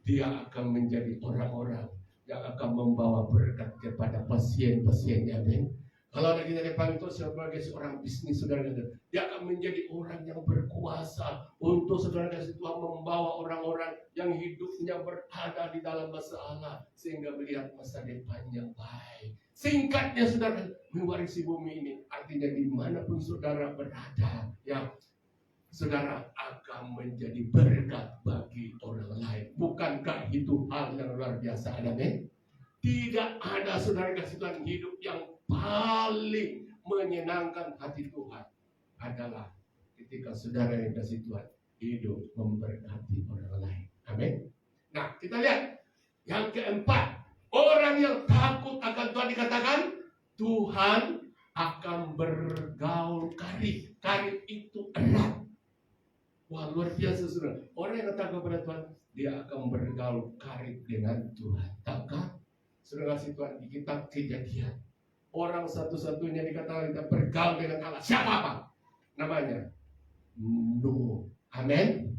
dia akan menjadi orang-orang yang akan membawa berkat kepada pasien-pasiennya. Amin. Kalau anak kita dipanggil sebagai seorang bisnis, saudara, dia akan menjadi orang yang berkuasa untuk saudara kasih Tuhan membawa orang-orang yang hidupnya berada di dalam masalah sehingga melihat masa depan yang baik. Singkatnya saudara, mewarisi bumi ini artinya dimanapun saudara berada, ya saudara akan menjadi berkat bagi orang lain. Bukankah itu hal yang luar biasa? Amin. Tidak ada saudara kasih Tuhan hidup yang paling menyenangkan hati Tuhan adalah ketika saudara yang kasih Tuhan hidup memberkati orang lain. Amin. Nah, kita lihat yang keempat, orang yang takut akan Tuhan dikatakan Tuhan akan bergaul karib. Karib itu erat. Wah, luar biasa saudara. Orang yang takut kepada Tuhan, dia akan bergaul karib dengan Tuhan. Tahukah saudara kasih Tuhan di kitab Kejadian, orang satu-satunya dikatakan kita bergaul dengan Allah. Siapa apa? Namanya Nuh. Amin.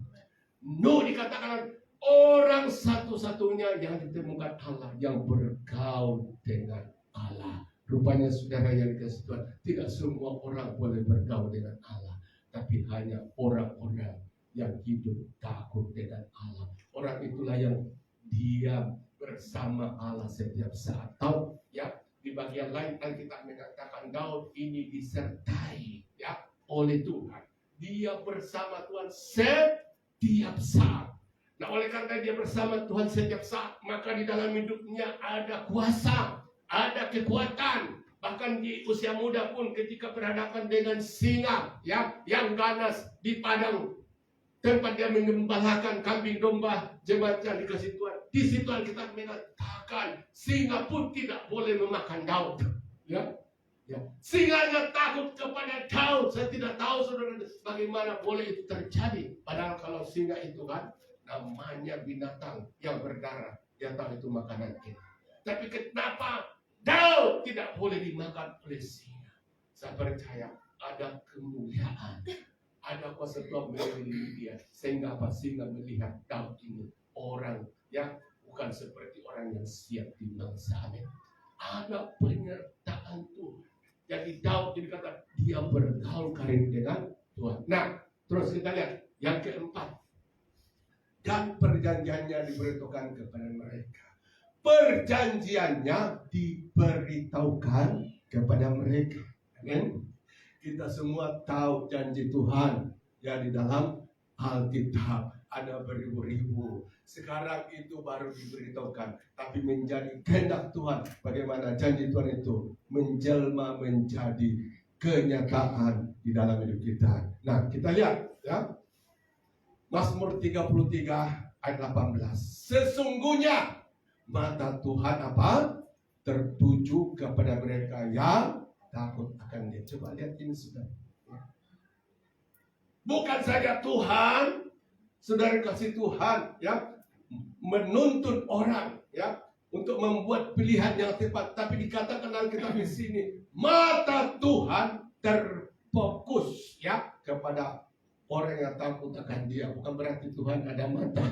Nuh dikatakan orang satu-satunya yang ditemukan Allah yang bergaul dengan Allah. Rupanya saudara yang dikasih Tuhan, tidak semua orang boleh bergaul dengan Allah, tapi hanya orang-orang yang hidup takut dengan Allah. Orang itulah yang diam bersama Allah setiap saat. Tahu ya, di bagian lain Alkitab mengatakan Daud ini disertai ya oleh Tuhan. Dia bersama Tuhan setiap saat. Nah, oleh karena dia bersama Tuhan setiap saat, maka di dalam hidupnya ada kuasa, ada kekuatan. Bahkan di usia muda pun ketika berhadapan dengan singa ya yang ganas di padang tempat dia mengembalakan kambing domba jemaatnya dikasih Tuhan. Di situ Alkitab mengatakan singa pun tidak boleh memakan Daud. Ya, ya. Singanya takut kepada Daud. Saya tidak tahu saudara bagaimana boleh itu terjadi. Padahal kalau singa itu kan namanya binatang yang berdarah, dia tahu itu makanan kita. Tapi kenapa Daud tidak boleh dimakan oleh singa? Saya percaya ada kemuliaan, ada kuasa Tuhan mengelilingi dia, sehingga apa? Sehingga melihat Daud ini orang yang bukan seperti orang yang siap dimangsa. Amin. Ada penyertaan Tuhan. Jadi Daud dikatakan dia bergaul karib dengan Tuhan. Nah, terus kita lihat yang keempat. Dan perjanjiannya diberitahukan kepada mereka. Perjanjiannya diberitahukan kepada mereka. Amin. Kita semua tahu janji Tuhan ya di dalam Alkitab ada beribu-ribu. Sekarang itu baru diberitahukan, tapi menjadi kehendak Tuhan bagaimana janji Tuhan itu menjelma menjadi kenyataan di dalam hidup kita. Nah, kita lihat ya. Mazmur 33 ayat 18. Sesungguhnya mata Tuhan apa? Tertuju kepada mereka yang takut akan Dia. Coba lihat ini saudara. Bukan saja Tuhan, saudara kasih Tuhan ya menuntun orang ya untuk membuat pilihan yang tepat, tapi dikatakan Alkitab di sini mata Tuhan terfokus ya kepada orang yang takut akan Dia. Bukan berarti Tuhan ada mata,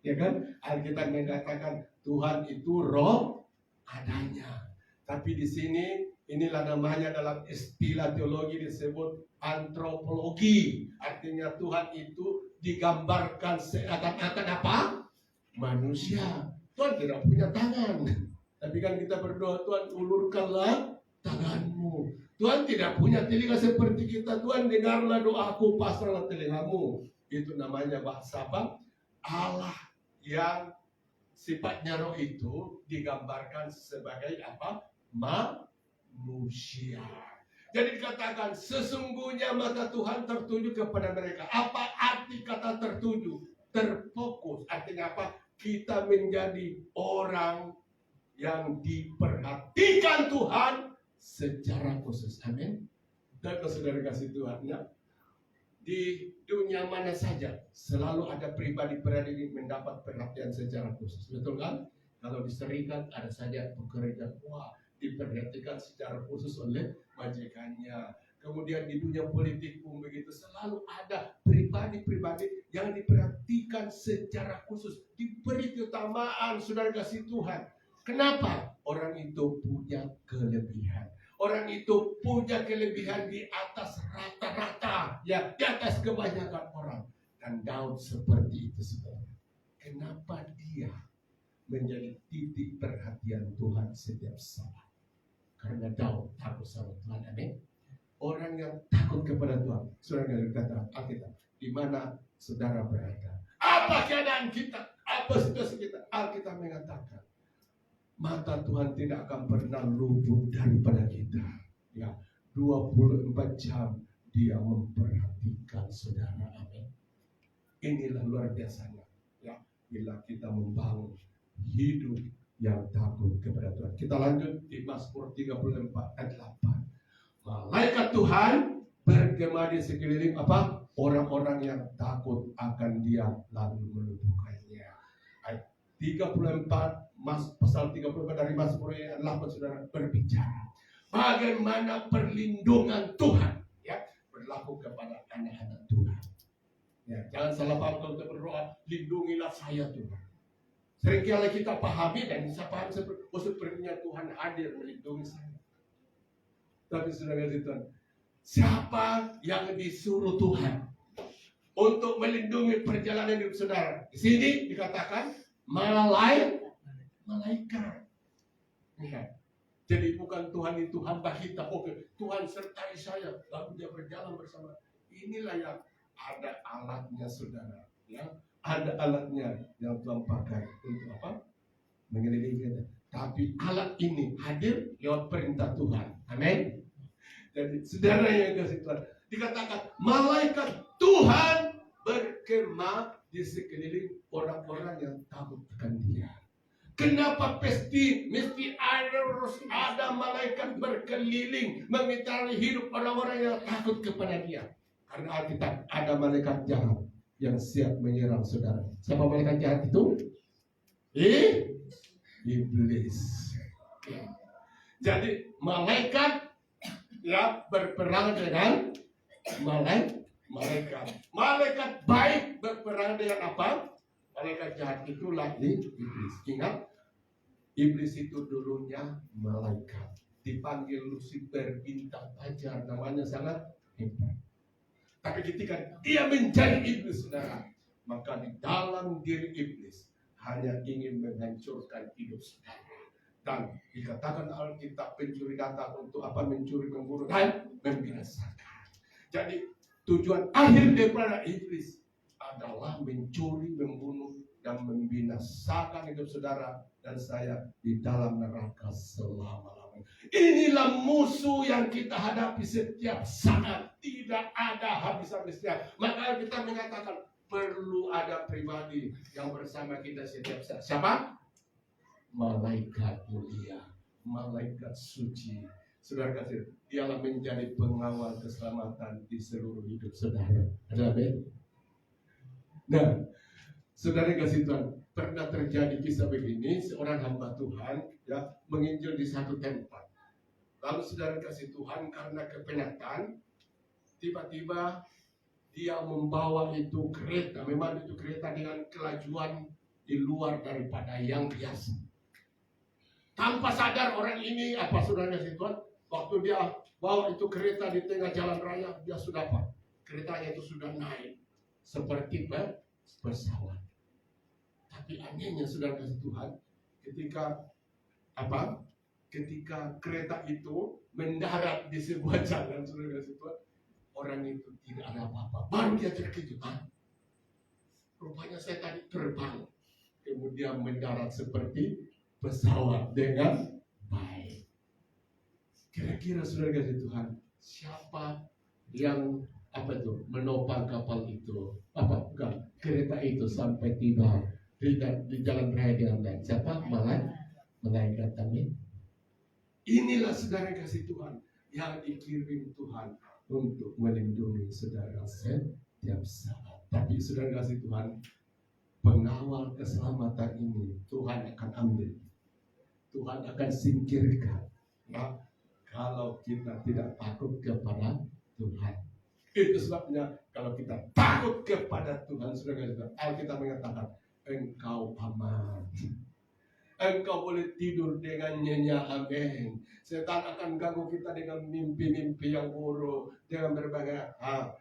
ya kan? Alkitab mengatakan Tuhan itu roh adanya. Tapi di sini inilah namanya dalam istilah teologi disebut antropologi. Artinya Tuhan itu digambarkan seakan-akan apa? Manusia. Tuhan tidak punya tangan. Tapi kan kita berdoa, Tuhan ulurkanlah tanganmu. Tuhan tidak punya telinga seperti kita. Tuhan dengarlah doaku, pasrahlah telingamu. Itu namanya bahasa apa? Allah yang sifatnya roh itu digambarkan sebagai apa? Manusia. Jadi dikatakan sesungguhnya mata Tuhan tertuju kepada mereka. Apa arti kata tertuju? Terfokus. Artinya apa? Kita menjadi orang yang diperhatikan Tuhan secara khusus. Amin. Dan saudara kasih Tuhan ya, di dunia mana saja selalu ada pribadi-pribadi mendapat perhatian secara khusus. Betul kan? Kalau di serikat ada saja pekerja, wah, diperhatikan secara khusus oleh majikannya. Kemudian di dunia politik pun begitu, selalu ada pribadi-pribadi yang diperhatikan secara khusus, diberi keutamaan, saudara kasih Tuhan. Kenapa? Orang itu punya kelebihan. Orang itu punya kelebihan di atas rata-rata, ya, di atas kebanyakan orang. Dan Daud seperti itu, saudara. Kenapa dia menjadi titik perhatian Tuhan setiap saat? Karena Daud takut sama Tuhan. Amin. Orang yang takut kepada Tuhan, saudara yang kata Alkitab, di mana saudara berada, apa keadaan kita, apa situasi kita, Alkitab mengatakan mata Tuhan tidak akan pernah luput daripada kita. Ya, 24 jam Dia memperhatikan saudara. Amin. Inilah luar biasanya. Ya, bila kita membangun hidup yang takut kepada Tuhan. Kita lanjut di Mazmur 34 ayat 8. Malaikat Tuhan bergema di sekeliling apa? Orang-orang yang takut akan Dia lalu melumpuhkannya. Ayat 34 pasal 34 dari Mazmur ayat 8 saudara berbicara bagaimana perlindungan Tuhan ya berlaku kepada anak-anak Tuhan. Ya, jangan salah paham kalau kita berdoa, lindungilah saya Tuhan. Seringkali kita pahami dan bisa paham sepertinya Tuhan hadir melindungi saya. Tapi saudara Tuhan, siapa yang disuruh Tuhan untuk melindungi perjalanan hidup saudara? Di sini dikatakan malaikat. Ya. Jadi bukan Tuhan itu hamba kita. Oke, Tuhan sertai saya, lalu Dia berjalan bersama. Inilah yang ada alatnya saudara. Ya, ada alatnya yang Tuhan pakai untuk apa? Mengelilingi kita. Tapi alat ini hadir lewat perintah Tuhan. Amin. Jadi saudara yang kasih Tuhan, dikatakan malaikat Tuhan bergema di sekeliling orang-orang yang takut akan Dia. Kenapa mesti harus ada malaikat berkeliling mengitari hidup orang-orang yang takut kepada Dia? Karena Alkitab ada malaikat jahat yang siap menyerang saudara. Siapa malaikat jahat itu? Iblis. Jadi malaikat ya berperang dengan malaikat. Malaikat baik berperang dengan apa? Malaikat jahat itulah iblis. Ingat, iblis itu dulunya malaikat. Dipanggil Lucifer, bintang fajar, namanya sangat hebat. Tapi ketika dia menjadi iblis, saudara, maka di dalam diri iblis hanya ingin menghancurkan hidup saudara. Dan dikatakan Alkitab, pencuri datang untuk apa? Mencuri, membunuh, dan membinasakan. Jadi tujuan akhir daripada iblis adalah mencuri, membunuh, dan membinasakan hidup saudara dan saya di dalam neraka selama-lamanya. Inilah musuh yang kita hadapi setiap saat. Tidak ada habis-habisnya. Maka kita mengatakan perlu ada pribadi yang bersama kita setiap saat. Siapa? Malaikat mulia, malaikat suci. Saudara kasih, dialah menjadi pengawal keselamatan di seluruh hidup saudara. Ada amin? Nah, saudara kasih Tuhan, pernah terjadi kisah begini, seorang hamba Tuhan ya menginjil di satu tempat. Lalu saudara kasih Tuhan, karena kepenatan, tiba-tiba dia membawa itu kereta. Memang itu kereta dengan kelajuan di luar daripada yang biasa. Tanpa sadar orang ini, apa saudara kasih Tuhan, waktu dia bawa itu kereta di tengah jalan raya, dia sudah apa? Keretanya itu sudah naik seperti pesawat. Tapi anehnya saudara kasih Tuhan, ketika apa? Ketika kereta itu mendarat di sebuah jalan, saudara kasih Tuhan, orang itu tidak ada apa-apa. Baru dia terkejut. Rupanya saya tadi terbang, kemudian mendarat seperti pesawat dengan baik. Kira-kira saudara kasih Tuhan, siapa yang apa itu menopang kapal itu? Apa bukan kereta itu sampai tiba di jalan raya dengan baik? Siapa? Malaikat. Amin. Inilah saudara kasih Tuhan yang dikirim Tuhan untuk melindungi saudara setiap saat. Tapi saudara kasih Tuhan, pengawal keselamatan ini Tuhan akan ambil, Tuhan akan singkirkan. Nah, kalau kita tidak takut kepada Tuhan, itu sebabnya kalau kita takut kepada Tuhan, saudara kasih Tuhan, Alkitab mengatakan engkau aman. Engkau boleh tidur dengan nyenyak, amin. Setan akan ganggu kita dengan mimpi-mimpi yang buruk, dengan berbagai hal.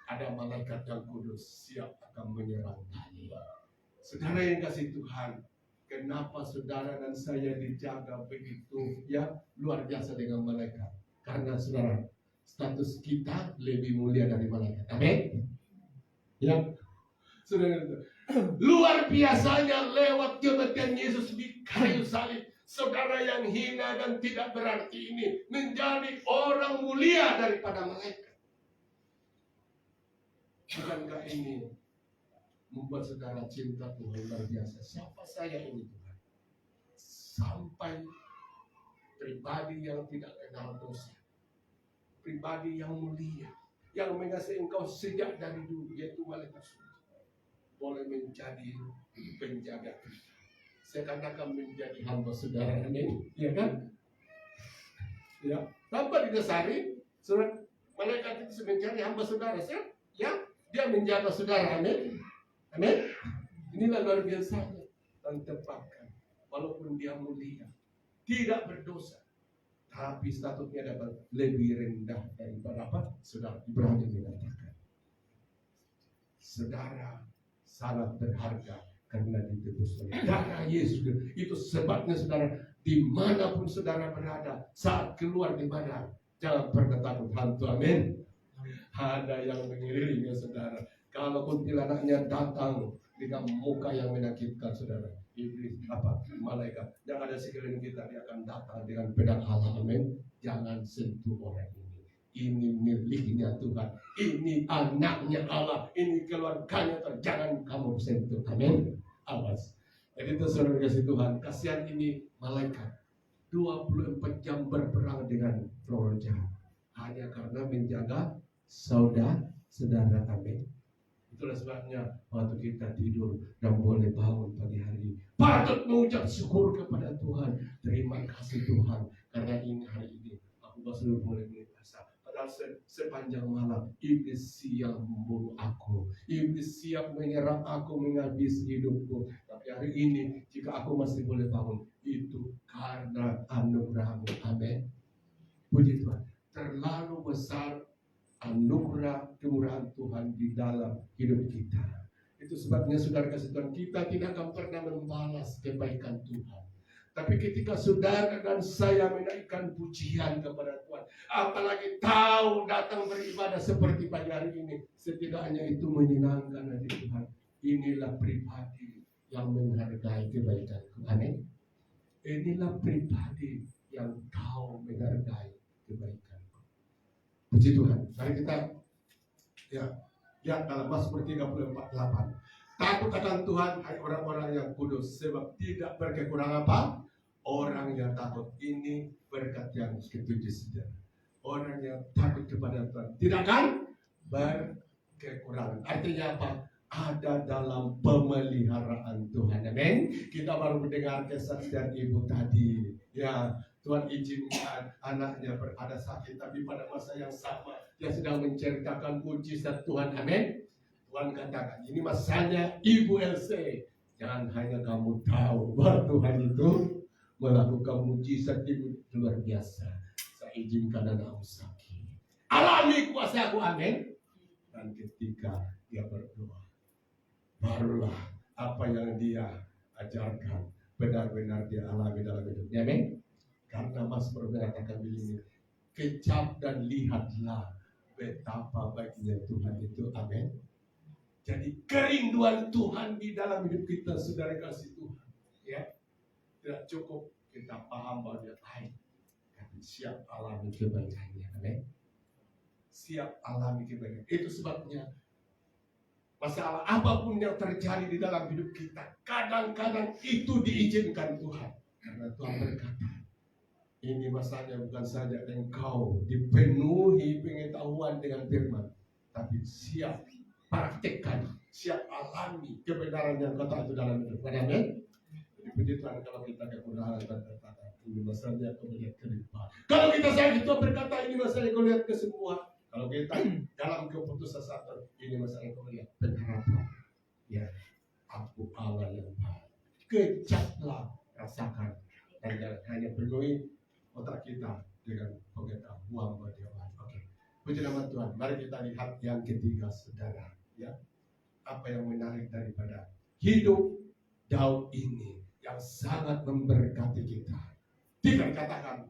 Ada malaikat yang kudus siap akan menyerang kita. Saudara yang kasih Tuhan, kenapa saudara dan saya dijaga begitu ya luar biasa dengan malaikat? Karena saudara, status kita lebih mulia dari malaikat. Amin. Ya, saudara, luar biasanya lewat kematian Yesus di kayu salib, saudara yang hina dan tidak berarti ini menjadi orang mulia daripada malaikat. Bukankah ini membuat saudara cinta Tuhan luar biasa? Siapa saya ini Tuhan? Sampai pribadi yang tidak kenal dosa, pribadi yang mulia, yang mengasihi engkau sejak dari dulu, yaitu malaikat suci, boleh menjadi penjaga kita. Saya katakan menjadi hamba saudara, amin. Ya kan? Ya, tanpa didasari, surat malaikat itu menjadi hamba saudara. Ya, dia menjaga saudara, amin. Amin. Inilah luar biasa dan tepatkan. Walaupun dia mulia, tidak berdosa, tapi statusnya dapat lebih rendah daripada apa? Saudara Ibrahim mengatakan, saudara sangat berharga karena ditebus oleh darah Yesus. Itu sebabnya saudara, dimanapun saudara berada saat keluar di badan, jangan pernah takut hantu, amin. Ada yang mengelilingi saudara. Kalau kuntilanaknya datang dengan muka yang menyakitkan saudara, iblis apa malaikat yang ada sekeliling kita, dia akan datang dengan pedang Allah, amin. Jangan sentuh orang ini. Ini miliknya Tuhan, ini anaknya Allah, ini keluarganya Tuhan. Jangan kamu sentuh, amin. Awas. Jadi itu saudara kasih Tuhan, kasihan ini malaikat 24 jam berperang dengan roh jahat hanya karena menjaga saudara, amin. Itulah sebabnya waktu kita tidur dan boleh bangun pagi hari, patut mengucap syukur kepada Tuhan. Terima kasih Tuhan, karena ini hari ini aku baru boleh siap menyerang aku, menghabisi hidupku. Tapi hari ini jika aku masih boleh bangun, itu karena anugerah-Mu. Amin. Puji Tuhan. Terlalu besar anugerah kemurahan Tuhan di dalam hidup kita. Itu sebabnya saudara kasih Tuhan, kita tidak akan pernah membalas kebaikan Tuhan. Tapi ketika saudara dan saya menaikkan pujian kepada Tuhan, apalagi tahu datang beribadah seperti pagi hari ini, setidaknya itu menyenangkan hati Tuhan. Inilah pribadi yang menghargai kebaikanku. Amin. Inilah pribadi yang tahu menghargai kebaikanku. Puji Tuhan. Mari kita lihat dalam Mazmur 34:8. Takut akan Tuhan, hai orang-orang yang kudus, sebab tidak berkekurangan apa? Orang yang takut, ini berkat yang ketujuh saudara. Orang yang takut kepada Tuhan tidak akan berkekurangan. Artinya apa? Ada dalam pemeliharaan Tuhan. Amin. Kita baru mendengar kesaksian ibu tadi. Ya, Tuhan izinkan anaknya berada sakit, tapi pada masa yang sama dia sedang menceritakan mujizat Tuhan. Amin. Tuhan katakan, ini masanya Ibu LC. Jangan hanya kamu tahu bahwa Tuhan itu melakukan mujizat itu luar biasa. Saya izinkan anakmu sakit, alami kuasa aku. Amin. Dan ketika dia berdoa, barulah apa yang dia ajarkan benar-benar dia alami dalam hidupnya. Amin. Karena Mazmur mengatakan begini, kejap dan lihatlah betapa baiknya Tuhan itu. Amin. Jadi kerinduan Tuhan di dalam hidup kita, saudara kasih Tuhan, ya, tidak cukup kita paham bahwa dia baik, tapi siap alami kebaikannya. Amin. Siap alami kebaikan. Itu sebabnya masalah apapun yang terjadi di dalam hidup kita, kadang-kadang itu diizinkan Tuhan, karena Tuhan berkata, ini masanya bukan saja engkau dipenuhi pengetahuan dengan firman, tapi siap praktekkan, siap alami kebenaran yang kata itu dalam hidup. Amin. Jadi puji Tuhan, kalau kita kekurangan dan berkata, ini masanya kau melihat ke depan. Kalau kita sakit, Tuhan berkata, ini masanya kau lihat kesembuhan. Kalau kita dalam keputusan satu, ini masanya kau lihat pengharapan. Ya, aku Allah yang baik. Kejaplah, rasakan, dan jangan hanya penuhi otak kita dengan pengetahuan bahwa dia baik. Oke, puji nama Tuhan. Mari kita lihat yang ketiga, saudara. Ya, apa yang menarik daripada hidup Daud ini yang sangat memberkati kita. Tidak katakan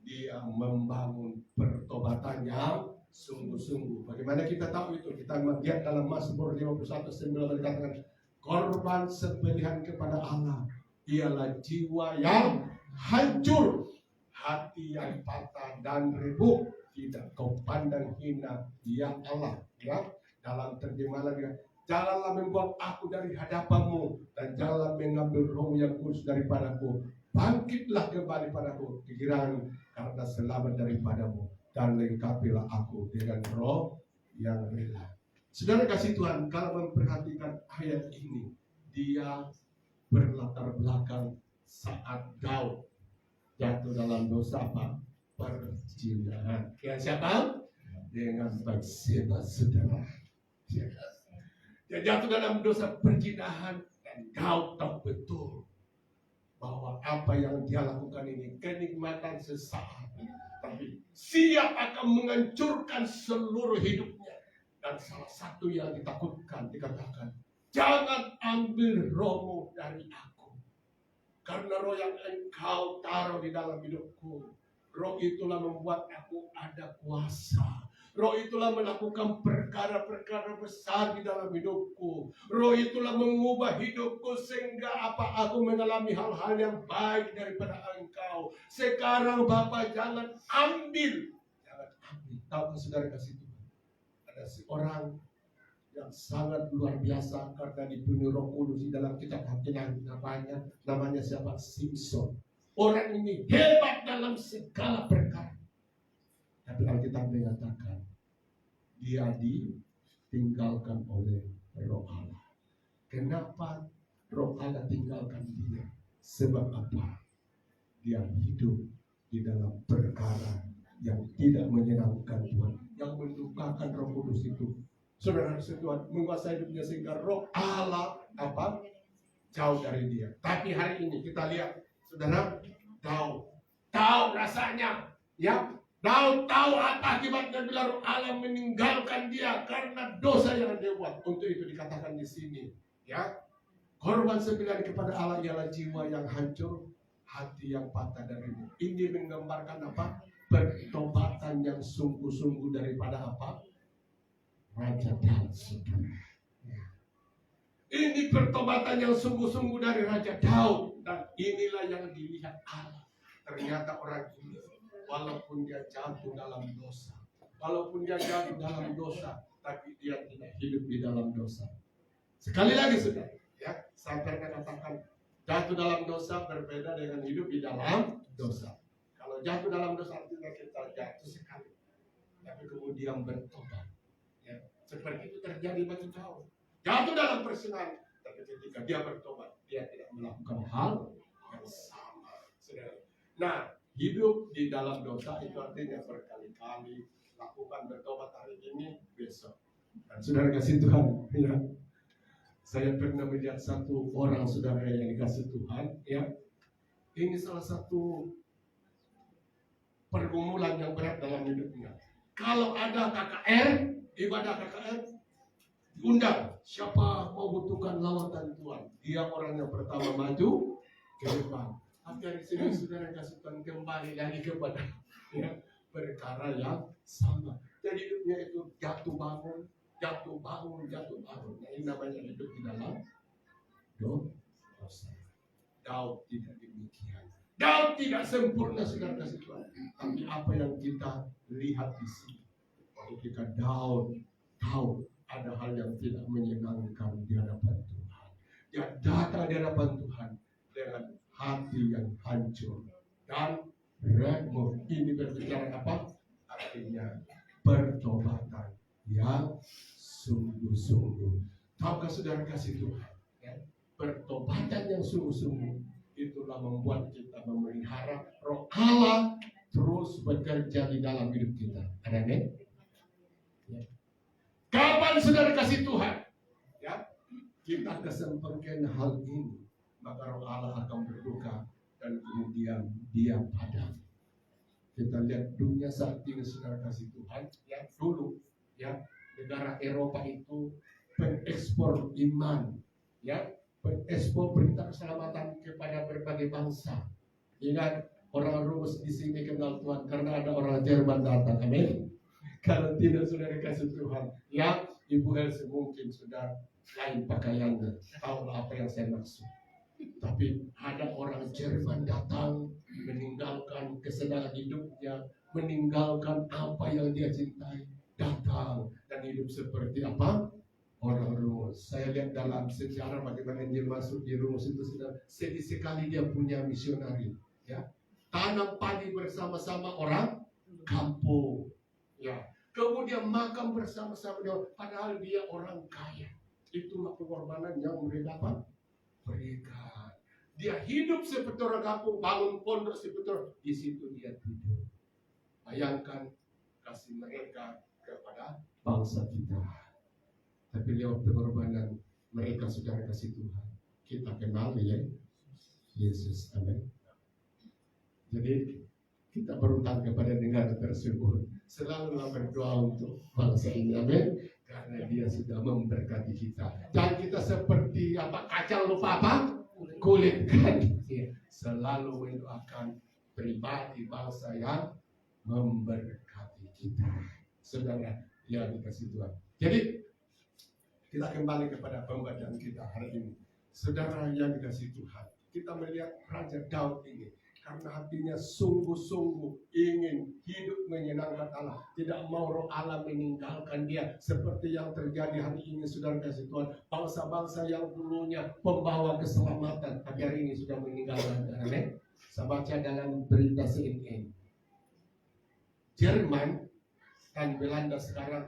dia membangun pertobatan yang sungguh-sungguh. Bagaimana kita tahu itu? Kita melihat dalam Mazmur 51:9 dikatakan, korban sembelihan kepada Allah ialah jiwa yang hancur, hati yang patah dan remuk, tidak kau pandang hina ya Allah. Ya, dalam terjemahan lagi, janganlah membuat aku dari hadapanmu, dan janganlah mengambil roh yang kudus daripadaku. Bangkitlah kembali padaku pikiran, karena selamat daripadamu, dan lengkapilah aku dengan roh yang rela. Saudara kasih Tuhan, kalau memperhatikan ayat ini, dia berlatar belakang saat Daud jatuh dalam dosa apa? Perzinahan. Dengan siapa? Dengan Batseba, saudara. Dia jatuh dalam dosa perzinahan, dan Daud tahu betul bahwa apa yang dia lakukan ini kenikmatan sesaat, tapi siap akan menghancurkan seluruh hidupnya. Dan salah satu yang ditakutkan, dikatakan, jangan ambil rohmu dari aku, karena roh yang engkau taruh di dalam hidupku, roh itulah membuat aku ada kuasa. Roh itulah melakukan perkara-perkara besar di dalam hidupku. Roh itulah mengubah hidupku sehingga aku mengalami hal-hal yang baik daripada engkau. Sekarang Bapa, jangan ambil. Jangan ambil. Tahu saudara kasih Tuhan, ada seorang yang sangat luar biasa karena dipenuhi Roh Kudus di dalam kitab Hakinan, namanya siapa? Simson. Orang ini hebat dalam segala perkara. Tapi Alkitab mengatakan dia ditinggalkan oleh Roh Allah. Kenapa Roh Allah tinggalkan dia? Sebab apa? Dia hidup di dalam perkara yang tidak menyenangkan Tuhan, yang mendukakan Roh Kudus itu. Saudara Tuhan menguasai hidupnya sehingga roh Allah apa? Jauh dari dia. Tapi hari ini kita lihat, saudara, tahu rasanya, ya, tahu apa akibatnya bila roh Allah meninggalkan dia karena dosa yang dia buat. Untuk itu dikatakan di sini, ya, korban sembilan kepada Allah ialah jiwa yang hancur, hati yang patah darimu. Ini menggambarkan apa? Pertobatan yang sungguh-sungguh daripada apa? Raja Daud, saudara. Ya. Ini pertobatan yang sungguh-sungguh dari Raja Daud. Dan inilah yang dilihat Allah. Ternyata orang ini, walaupun dia jatuh dalam dosa, tapi dia tidak hidup di dalam dosa. Sekali lagi, saudara, ya, saya pernah katakan, jatuh dalam dosa berbeda dengan hidup di dalam dosa. Kalau jatuh dalam dosa artinya kita jatuh sekali, tapi kemudian bertobat. Ya, seperti itu terjadi bagi Daud. Jatuh dalam persinan, tapi ketika dia bertobat, dia tidak melakukan hal yang sama. Saudara. Nah, hidup di dalam dosa itu artinya berkali-kali lakukan bertobat hari ini, besok. Dan saudara kasih Tuhan, ya. Saya pernah melihat satu orang saudara yang dikasih Tuhan, ya. Ini salah satu pergumulan yang berat dalam hidupnya. Kalau ada KKR, ibadah KKR, diundang. Siapa mau butuhkan lawatan Tuhan? Dia orang yang pertama maju ke depan. Tapi dari sini saudara kasih Tuhan kembali lagi kepada, ya, perkara yang sama. Jadi hidupnya itu jatuh bangun. Nah, ini namanya hidup di dalam dosa. Daud tidak demikian. Daud tidak sempurna, saudara kasih Tuhan. Tapi apa yang kita lihat di sini, ketika Daud tahu ada hal yang tidak menyenangkan di hadapan Tuhan, dia datang di hadapan Tuhan dengan hati yang hancur dan remuk. Ini berbicara apa? Artinya pertobatan yang sungguh-sungguh. Tahukah saudara kasih Tuhan, ya? Pertobatan yang sungguh-sungguh itulah membuat kita memelihara roh Allah terus bekerja di dalam hidup kita. Ada nih? Ya. Kapan saudara kasih Tuhan, ya, kita kesempurnaan hal ini, maka roh Allah akan berduka dan kemudian dia padam. Kita lihat dunia saat ini saudara kasih Tuhan, ya, dulu, ya, negara Eropa itu pengekspor iman, ya, pengekspor berita keselamatan kepada berbagai bangsa. Ingat, orang Rumus di sini kenal Tuhan karena ada orang Jerman datang, amin. Kalau tidak saudara kasih Tuhan, ya, Ibu Elsie mungkin sudah lain pakaiannya, tahu apa yang saya maksud. Tapi ada orang Jerman datang, meninggalkan kesenangan hidupnya, meninggalkan apa yang dia cintai, datang dan hidup seperti apa? Orang Rumus. Saya lihat dalam sejarah bagaimana Injil masuk di Rumus itu sudah sedih sekali. Dia punya misionari, ya, tanam padi bersama-sama orang kampung, ya, kemudian makan bersama-sama dia, padahal dia orang kaya. Itulah pengorbanan yang mereka berikan. Dia hidup seperti orang kampung, bangun pondok seperti orang, di situ dia tidur. Bayangkan kasih mereka kepada bangsa kita. Tapi lewat pengorbanan mereka saudara kasih Tuhan, kita kenal, ya, Yesus, amin. Jadi kita berutang kepada negara tersebut, selalu berdoa untuk bangsa ini, amin, karena dia sudah memberkati kita. Dan kita seperti apa, kacang lupa apa? Kulit, kan? Selalu mendoakan pribadi bangsa yang memberkati kita, saudara yang dikasih Tuhan. Jadi kita kembali kepada pembacaan kita hari ini, saudara yang dikasih Tuhan. Kita melihat Raja Daud ini karena hatinya sungguh-sungguh ingin hidup menyenangkan Allah, tidak mau roh Allah meninggalkan dia, seperti yang terjadi hari ini, saudara kasih Tuhan. Bangsa-bangsa yang dulunya pembawa keselamatan, tapi hari ini sudah meninggalkan. Amin. Saya baca dalam berita CNN, Jerman dan Belanda sekarang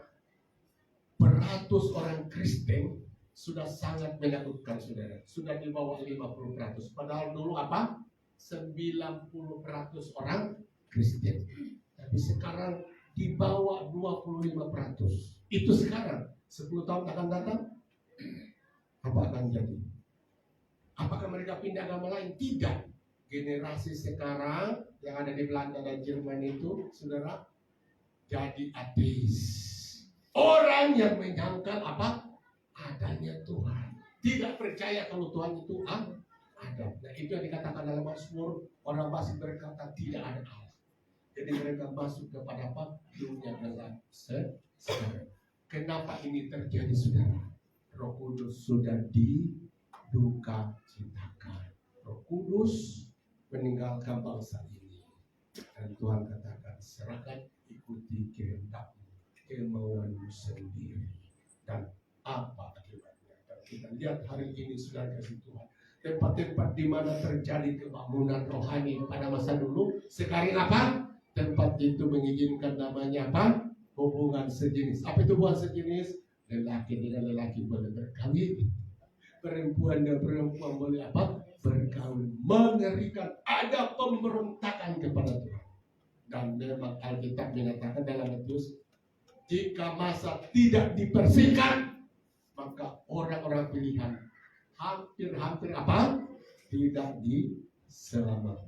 beratus orang Kristen sudah sangat menakutkan, saudara. Sudah di bawah 50%. Padahal dulu apa? 90% orang Kristen. Tapi sekarang di bawah 25%. Itu sekarang. 10 tahun akan datang, apa akan jadi? Apakah mereka pindah agama lain? Tidak. Generasi sekarang yang ada di Belanda dan Jerman itu, saudara, jadi ateis. Orang yang menyangkal apa? Adanya Tuhan. Tidak percaya kalau Tuhan itu ada. Nah, itu yang dikatakan dalam Mazmur, orang masih berkata tidak ada Allah. Jadi mereka masuk kepada apa? Dunia gelap sekarang. Kenapa ini terjadi, saudara? Roh Kudus sudah diduka citakan. Roh Kudus meninggalkan bangsa ini. Dan Tuhan katakan, serahkan, ikuti kehendakmu, kemauanmu sendiri. Dan apa akibatnya? Dan kita lihat hari ini, saudara kasih Tuhan, tempat-tempat di mana terjadi kebangunan rohani pada masa dulu, sekarang apa? Tempat itu mengizinkan namanya apa? Hubungan sejenis. Apa itu hubungan sejenis? Lelaki dengan lelaki boleh berkawin, perempuan dan perempuan boleh apa? Berkawin. Mengerikan, ada pemberontakan kepada Tuhan. Dan memang Alkitab menyatakan dalam Matius, jika masa tidak dibersihkan, maka orang-orang pilihan hampir apa? Tidak diselamatkan.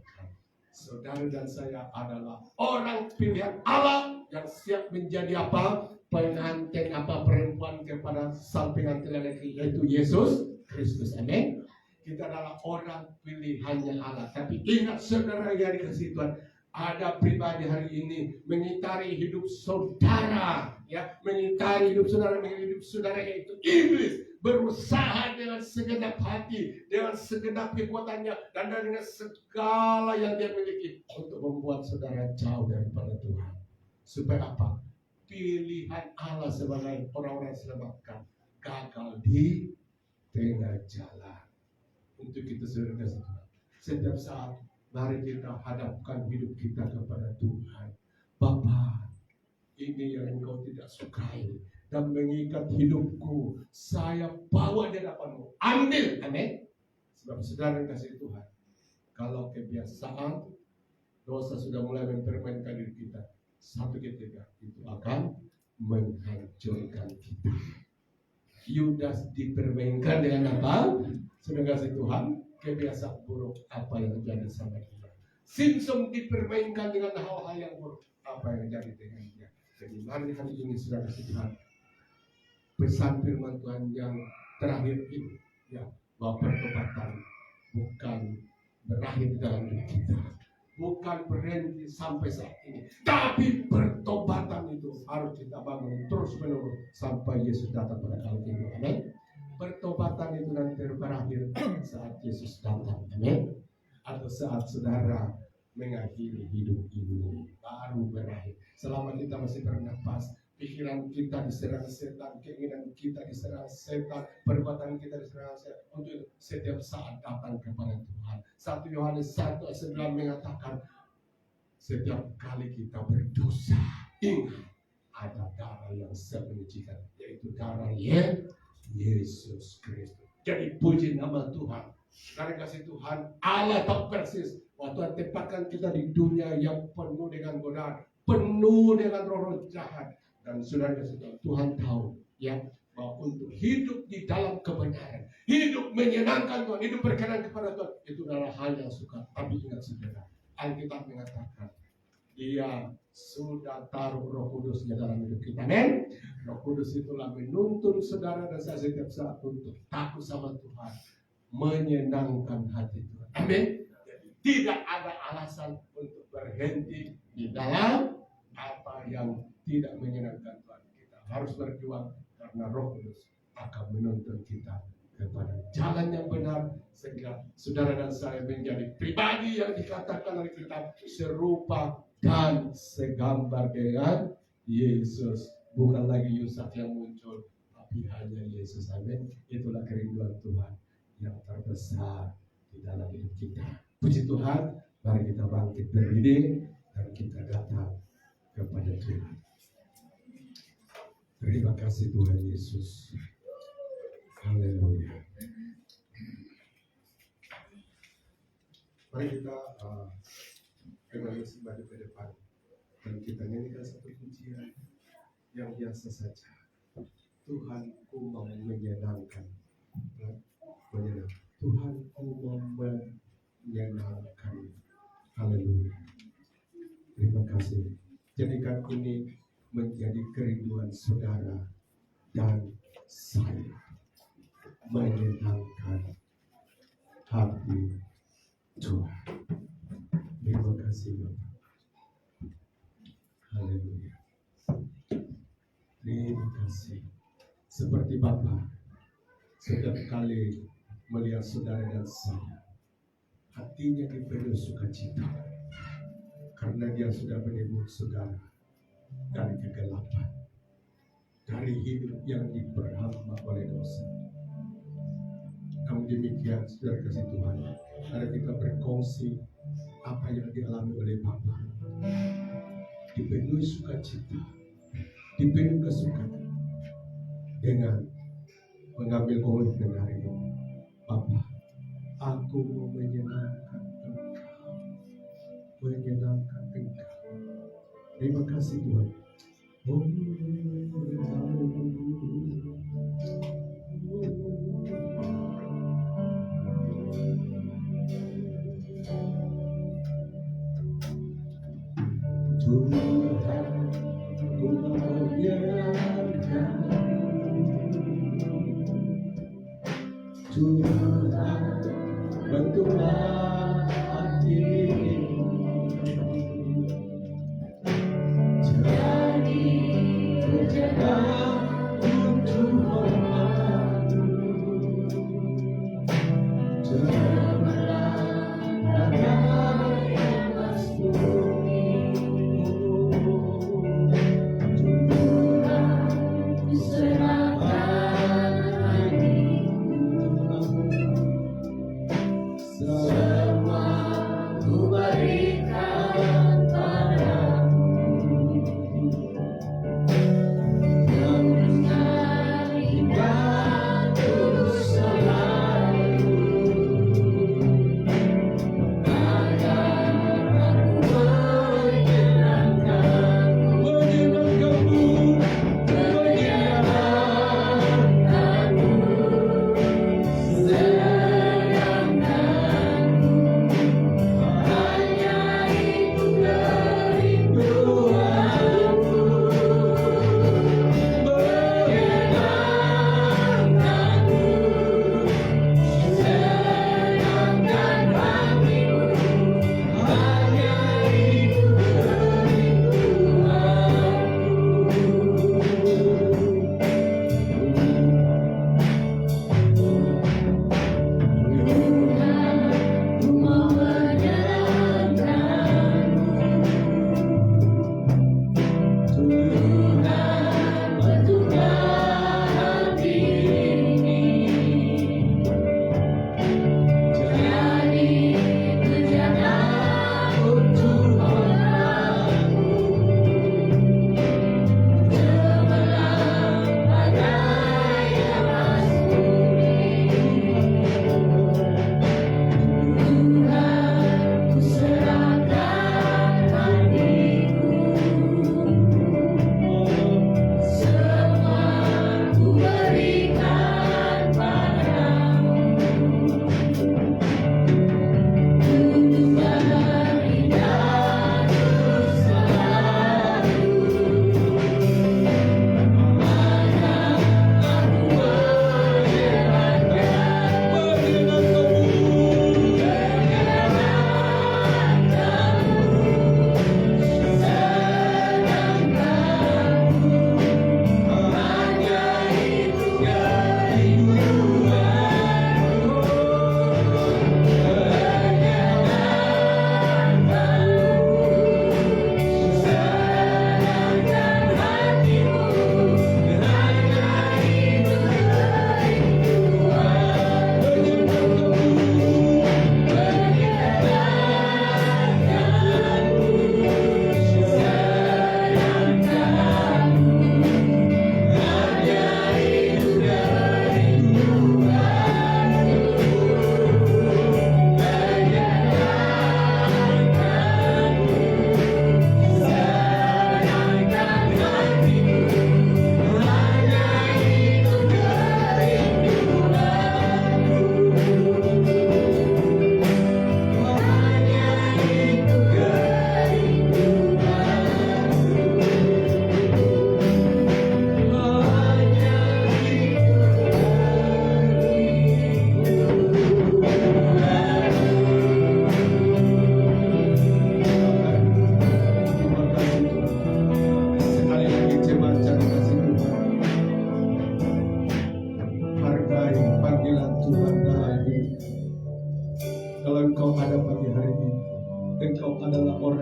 Saudara dan saya adalah orang pilihan Allah yang siap menjadi apa? Pengantin apa? Perempuan kepada sang pengantin lelaki, yaitu Yesus Kristus. Amin. Kita adalah orang pilihannya Allah. Tapi ingat, saudara yang dikasihi Tuhan, ada pribadi hari ini mengitari hidup saudara, ya, mengitari hidup saudara yaitu iblis, berusaha dengan segenap hati, dengan segenap kekuatannya, dan dengan segala yang dia miliki untuk membuat saudara jauh daripada Tuhan. Supaya apa? Pilihan Allah sebagai orang-orang selamatkan gagal di tengah jalan. Untuk kita saudara Tuhan, setiap saat mari kita hadapkan hidup kita kepada Tuhan. Bapa, ini yang Engkau tidak sukai dan mengikat hidupku, saya bawa di hadapan-Mu. Ambil, amin. Sebab saudara kasih Tuhan, kalau kebiasaan dosa sudah mulai mempermainkan diri kita, satu ketika itu akan menghancurkan kita. Yudas dipermainkan dengan apa? Sudah kasih Tuhan, kebiasaan buruk apa yang terjadi sama dia. Simpson dipermainkan dengan hal-hal yang buruk, apa yang terjadi dengan dia. Jadi mari hari ini sudah kasih Tuhan, pesan firman Tuhan yang terakhir ini, ya, bahwa pertobatan bukan berakhir dalam hidup kita, bukan berhenti sampai saat ini, tapi pertobatan itu harus kita bangun terus menerus sampai Yesus datang pada kali kedua. Amin. Pertobatan itu nanti berakhir saat Yesus datang. Amin. Atau saat saudara mengakhiri hidup ini, baru berakhir. Selama kita masih bernapas, pikiran kita diserang setan, keinginan kita diserang setan, perbuatan kita diserang setan. Untuk setiap saat datang kepada Tuhan. 1 Yohanes 1:9 mengatakan, setiap kali kita berdosa, ingat ada darah yang menyucikan, yaitu darah Yesus Kristus. Jadi puji nama Tuhan. Karena kasih Tuhan, Allah tahu persis waktu Tuhan tempatkan kita di dunia yang penuh dengan godaan, penuh dengan roh-roh jahat. Dan sudah kasih Tuhan tahu, ya, bahwa untuk hidup di dalam kebenaran, hidup menyenangkan Tuhan, hidup berkenan kepada Tuhan, itu adalah hal yang suka. Tapi ingat saudara, Alkitab mengatakan Dia sudah taruh Roh Kudusnya dalam hidup kita. Amin. Roh Kudus itulah menuntun saudara dan saya setiap saat untuk takut sama Tuhan, menyenangkan hati Tuhan. Amin. Jadi tidak ada alasan untuk berhenti di dalam apa yang tidak menyenangkan Tuhan. Kita harus berjuang karena Roh Kudus akan menuntun kita kepada jalan yang benar, sehingga saudara dan saya menjadi pribadi yang dikatakan oleh kitab serupa dan segambar dengan Yesus. Bukan lagi Yusuf yang muncul, tapi hanya Yesus. Amin. Itulah kerinduan Tuhan yang terbesar di dalam hidup kita. Puji Tuhan. Mari kita bangkit berdiri dan kita datang kepada Tuhan. Terima kasih Tuhan Yesus. Haleluya. Mari kita kembali sembah ke depan dan kita nyanyikan satu pujian yang biasa saja. Tuhanku mau menyenangkan. Tuhanku mau menyenangkan. Haleluya. Terima kasih. Jadikan ini menjadi kerinduan saudara dan saya. Menyenangkan hati Tuhan. Terima kasih Bapak. Haleluya. Terima kasih. Seperti Bapak, setiap kali melihat saudara dan saya, hatinya dipenuhi sukacita karena dia sudah menebus saudara dari kegelapan, dari hidup yang diperhamba oleh dosa. Namun demikian, saudara kasih Tuhan, mari kita berkongsi apa yang dialami oleh Bapa. Dipenuhi sukacita, dipenuhi kesukaan dengan mengambil komitmen hari ini. Bapa, aku mau menyenangkan Engkau, menyenangkan Engkau. Terima kasih Tuhan. Tuhan, bantulah hati jadi berjaga untuk memadu, jemalah damai yang bersembunyi. Tuhan, ku serahkan hatiku.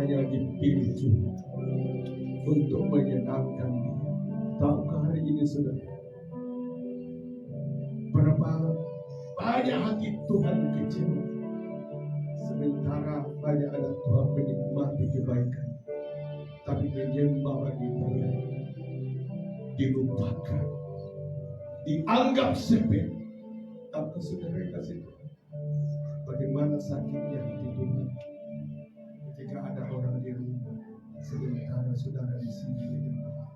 hanya dipilih Tuhan untuk menyenangkan Dia. Tahukah hari ini saudara, berapa banyak hati Tuhan kecewa, sementara banyak anak Tuhan menikmati kebaikan, tapi menyembah bagi Dia dilupakan, dianggap sepele. Tahukah saudara kasih Tuhan, bagaimana sakitnya hati Tuhan ketika ada orang di rumah, sementara saudara di sini menyembah.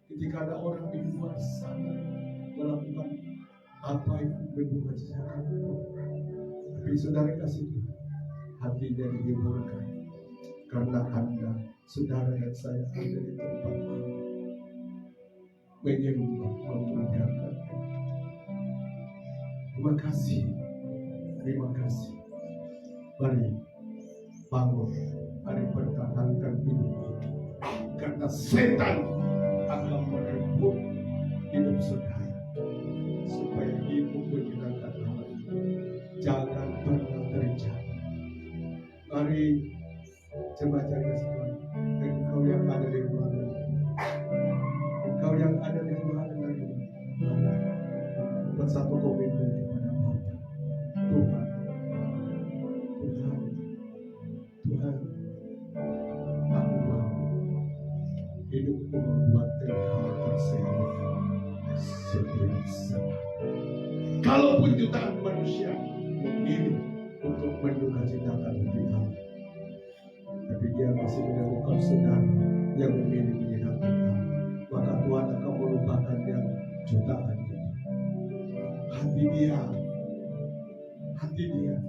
Ketika ada orang di luar sana melakukan apa yang membuat saya, tapi saudara kasih Tuhan, hatinya dihiburkan karena Anda, saudara dan saya ada di tempat menyembah, memuliakan. Terima kasih, terima kasih. Mari bangun, mari pertahankan hidup ini, karena setan akan merebut hidup saudara supaya hidup menyenangkan Allah. Jangan pernah terjadi. Mari coba cari Tuhan. Engkau yang ada di ruangan, engkau yang ada di ruangan hari ini, buat satu komitmen kepada Bapa. Tuhan, Tuhan, Tuhan, aku mau hidupku membuat Engkau tersenyum seperti sama. Kalaupun jutaan manusia memilih untuk mendukacitakan hati Allah, tapi dia masih menemukan saudara yang memilih menyenangkan Allah, maka Tuhan akan melupakan yang jutaan itu. Hati dia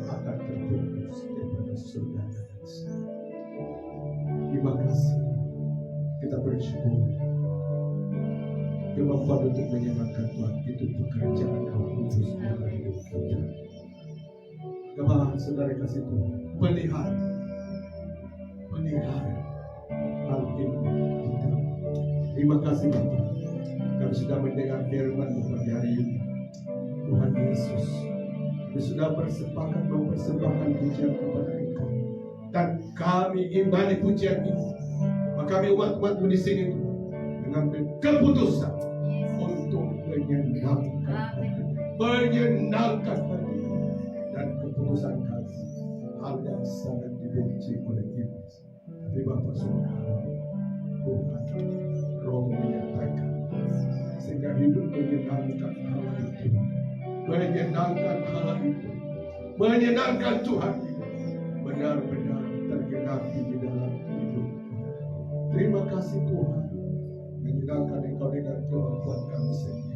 akan terfokus kepada saudara dan saya. Terima kasih, kita bersyukur. Kemampuan untuk menyenangkan Tuhan itu pekerjaan Roh Kudus dalam hidup kita. Kemana saudara kasih Tuhan, pelihara hal ini kita. Terima kasih Bapak, kami sudah mendengar firman pada hari ini. Tuhan Yesus, kami sudah mempersembahkan pujian kepada Engkau, dan kami imbani pujian ini. Maka kami umat-umatmu di sini mengambil keputusan untuk menyenangkan hati, dan keputusan kami hal yang sangat dibenci oleh iblis. Tapi Bapa Saudara, Tuhan Roh menyatakan sehingga hidup menyenangkan hal itu, menyenangkan Tuhan benar-benar tergenapi di dalam hidup. Terima kasih Tuhan, menyenangkan Engkau dengan kemampuan kami sendiri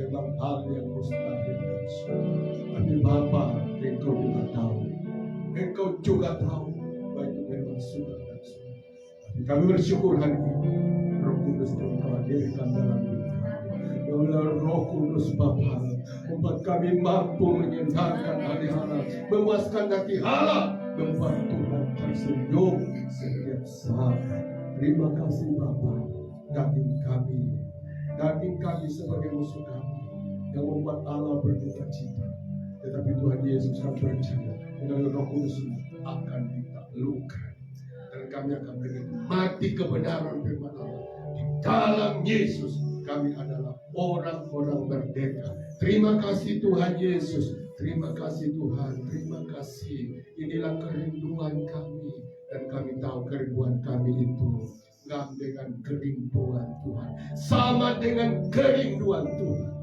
memang hal yang mustahil dan sulit. Tapi Bapa, Engkau juga tahu bahwa itu memang sulit dan sulit. Tapi kami bersyukur hari ini Roh Kudus Engkau hadirkan dalam hidup kami. Roh Kudus Bapa membuat kami mampu menyenangkan hati Allah, memuaskan hati Allah, membuat Tuhan tersenyum setiap saat. Terima kasih Bapa. Daging kami sebagai musuh kami yang membuat Allah berduka cita, tetapi Tuhan Yesus akan percaya melalui Roh Kudus akan ditaklukkan, dan kami akan menikmati kebenaran firman Allah. Di dalam Yesus kami adalah orang-orang merdeka. Terima kasih Tuhan Yesus, terima kasih Tuhan, terima kasih. Inilah kerinduan kami, dan kami tahu kerinduan kami itu dengan kerinduan Tuhan, sama dengan kerinduan Tuhan,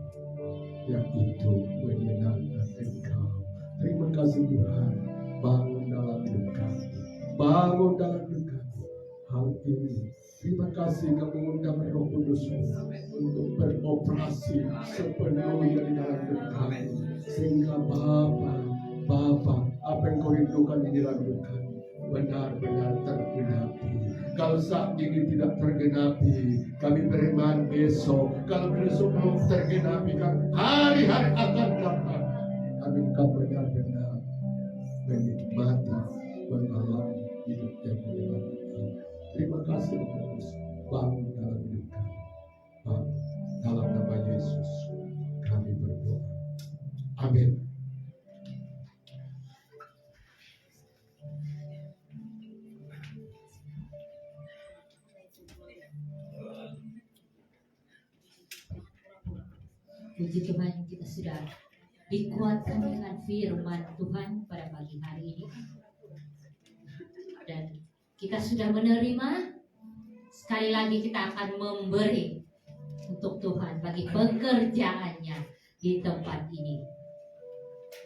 yaitu menyenangkan Engkau. Terima kasih Tuhan, bangun dalam hidup kami, bangun dalam hidup kami hal ini. Terima kasih kami mengundang Roh Kudus untuk beroperasi sepenuhnya di dalam hidup kami, sehingga Bapa, apa yang Kau rindukan di dalam hidup kami benar-benar tergenapi. Kalau saat ini tidak tergenapi, kami beriman besok. Kalau besok belum tergenapi, hari-hari akan datang kami akan benar-benar menikmati, mengalami hidup yang menyenangkan. Terima kasih Yesus, bangun dalam hidup kami. Dalam nama Yesus kami berdoa. Amin. Puji Tuhan, kita sudah dikuatkan dengan firman Tuhan pada pagi hari ini. Dan kita sudah menerima. Sekali lagi kita akan memberi untuk Tuhan bagi pekerjaannya di tempat ini.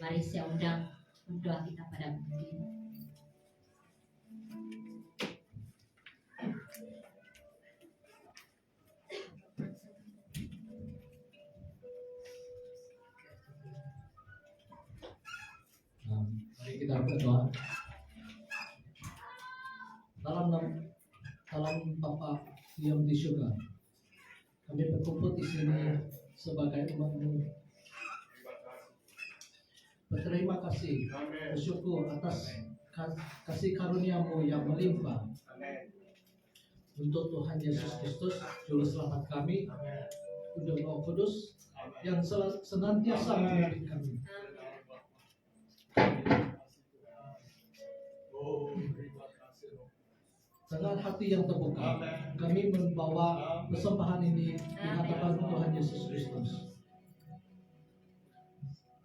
Mari saya undang doa kita pada pagi ini. Mari kita berdoa. Dalam Bapa yang di surga, kami berkumpul di sini sebagai umat-Mu. Berterima kasih, bersyukur atas kasih karunia-Mu yang melimpah untuk Tuhan Yesus Kristus, Juru Selamat kami, untuk Roh Kudus yang senantiasa membimbing kami. Dengan hati yang terbuka, kami membawa persembahan ini di hadapan Tuhan Yesus Kristus.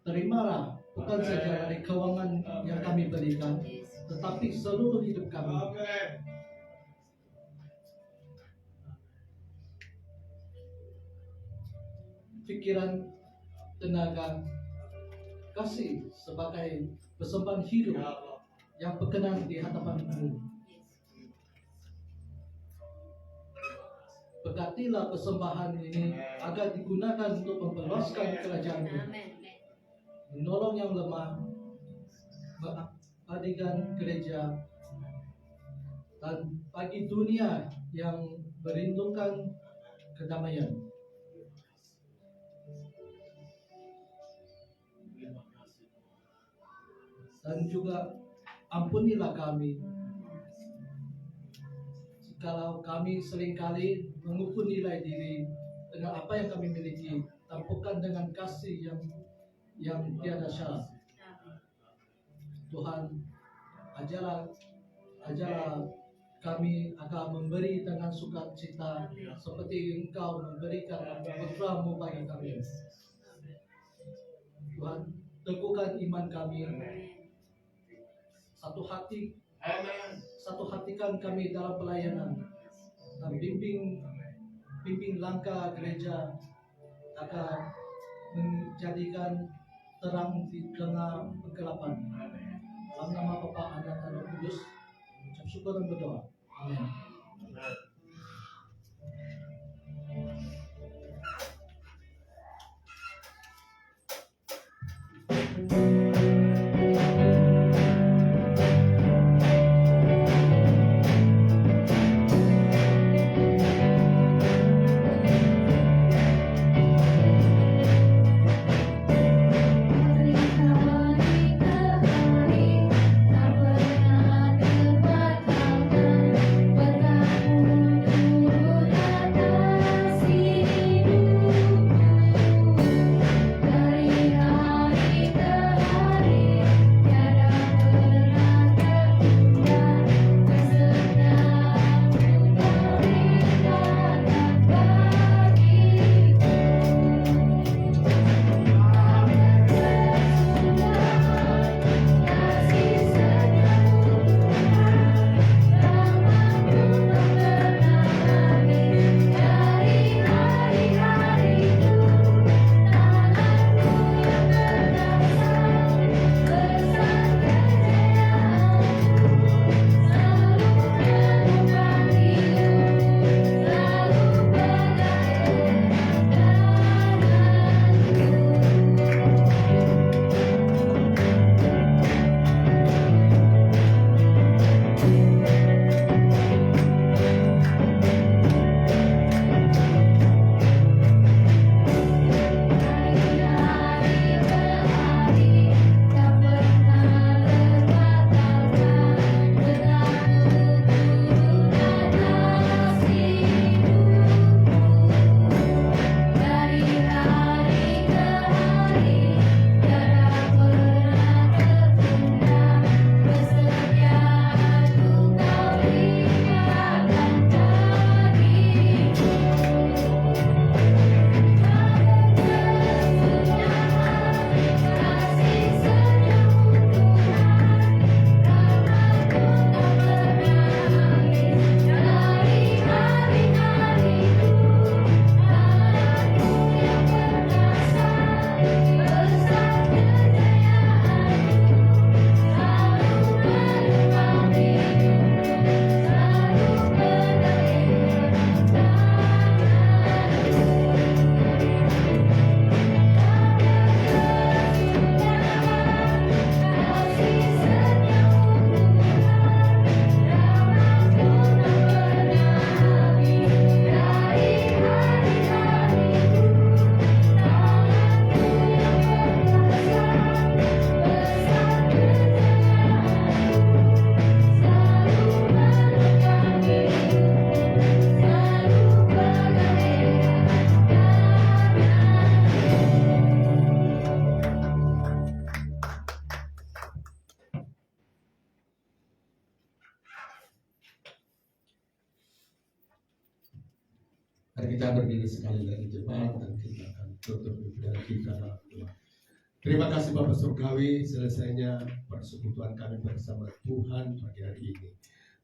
Terimalah bukan saja dari keuangan yang kami berikan, tetapi seluruh hidup kami. Pikiran, tenaga, kasih sebagai persembahan hidup yang berkenan di hadapan-Mu. Berkatilah persembahan ini agar digunakan untuk memperluaskan kerajaan-Mu, menolong yang lemah, mengabadikan gereja, dan bagi dunia yang merindukan kedamaian. Dan juga ampunilah kami kalau kami seringkali mengukur nilai diri dengan apa yang kami miliki, dan bukan dengan kasih yang tiada syarat. Tuhan, ajarlah kami agar memberi dengan sukacita seperti Engkau memberikan putra-Mu bagi kami. Tuhan, teguhkan iman kami, satu hatikan kami dalam pelayanan, dan bimbing langkah gereja agar menjadikan terang di tengah kegelapan. Dalam nama Bapa, Anak, dan Roh Kudus, ucap syukur dan berdoa. Amin. Tak pernah terbatalkan berkahmu. Mari kita berdiri sekali lagi jemaat dan kita akan tutup ibadah kita dalam doa. Terima kasih Bapak Surgawi, selesainya persekutuan kami bersama Tuhan pagi hari ini.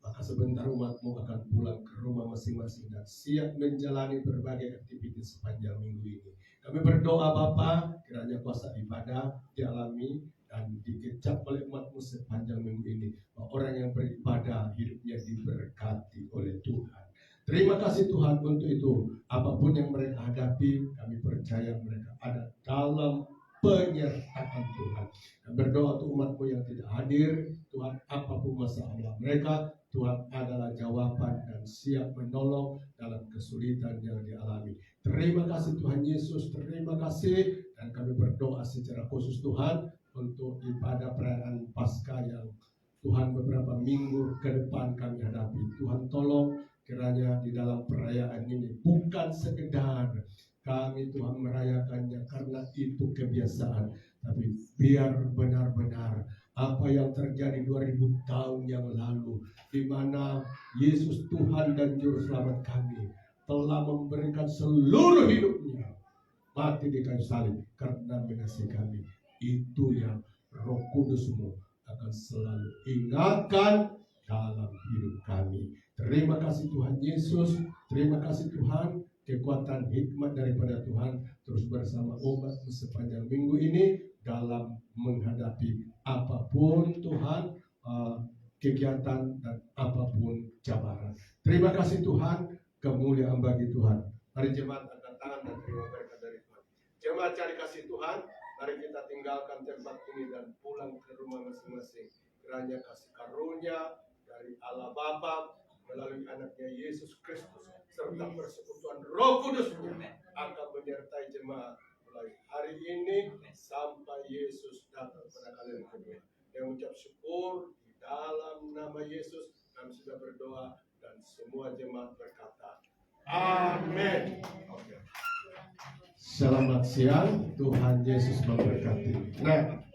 Maka sebentar umat-Mu akan pulang ke rumah masing-masing dan siap menjalani berbagai aktivitas sepanjang minggu ini. Kami berdoa Bapa, kiranya kuasa ibadah dialami dan dikecap oleh umat-Mu sepanjang minggu ini. Bahwa orang yang beribadah hidupnya diberkati oleh Tuhan. Terima kasih Tuhan untuk itu. Apapun yang mereka hadapi, kami percaya mereka ada dalam penyertaan Tuhan. Dan berdoa untuk umat-Mu yang tidak hadir, Tuhan, apapun masalah mereka, Tuhan adalah jawaban dan siap menolong dalam kesulitan yang dialami. Terima kasih Tuhan Yesus, terima kasih. Dan kami berdoa secara khusus Tuhan untuk ibadah perayaan Paskah yang Tuhan beberapa minggu ke depan kami hadapi. Tuhan tolong kiranya di dalam perayaan ini bukan sekedar kami Tuhan merayakannya karena itu kebiasaan, tapi biar benar-benar apa yang terjadi 2000 tahun yang lalu, di mana Yesus Tuhan dan Juru Selamat kami telah memberikan seluruh hidupnya mati di kayu salib karena mengasihi kami. Itu yang Roh Kudus-Mu akan selalu ingatkan dalam hidup kami. Terima kasih Tuhan Yesus, terima kasih Tuhan, kekuatan hikmat daripada Tuhan terus bersama umat sepanjang minggu ini dalam menghadapi apapun Tuhan, kegiatan dan apapun cabaran. Terima kasih Tuhan, kemuliaan bagi Tuhan. Mari jemaat angkat tangan dan terima berkat dari Tuhan. Jemaat cari kasih Tuhan, mari kita tinggalkan tempat ini dan pulang ke rumah masing-masing. Kiranya kasih karunia dari Allah Bapa melalui anaknya Yesus Kristus serta persekutuan Roh Kudus-Nya akan menyertai jemaat mulai hari ini sampai Yesus datang pada kali yang kedua. Yang mengucap syukur di dalam nama Yesus kami sudah berdoa dan semua jemaat berkata amin. Selamat siang, Tuhan Yesus memberkati. Nah,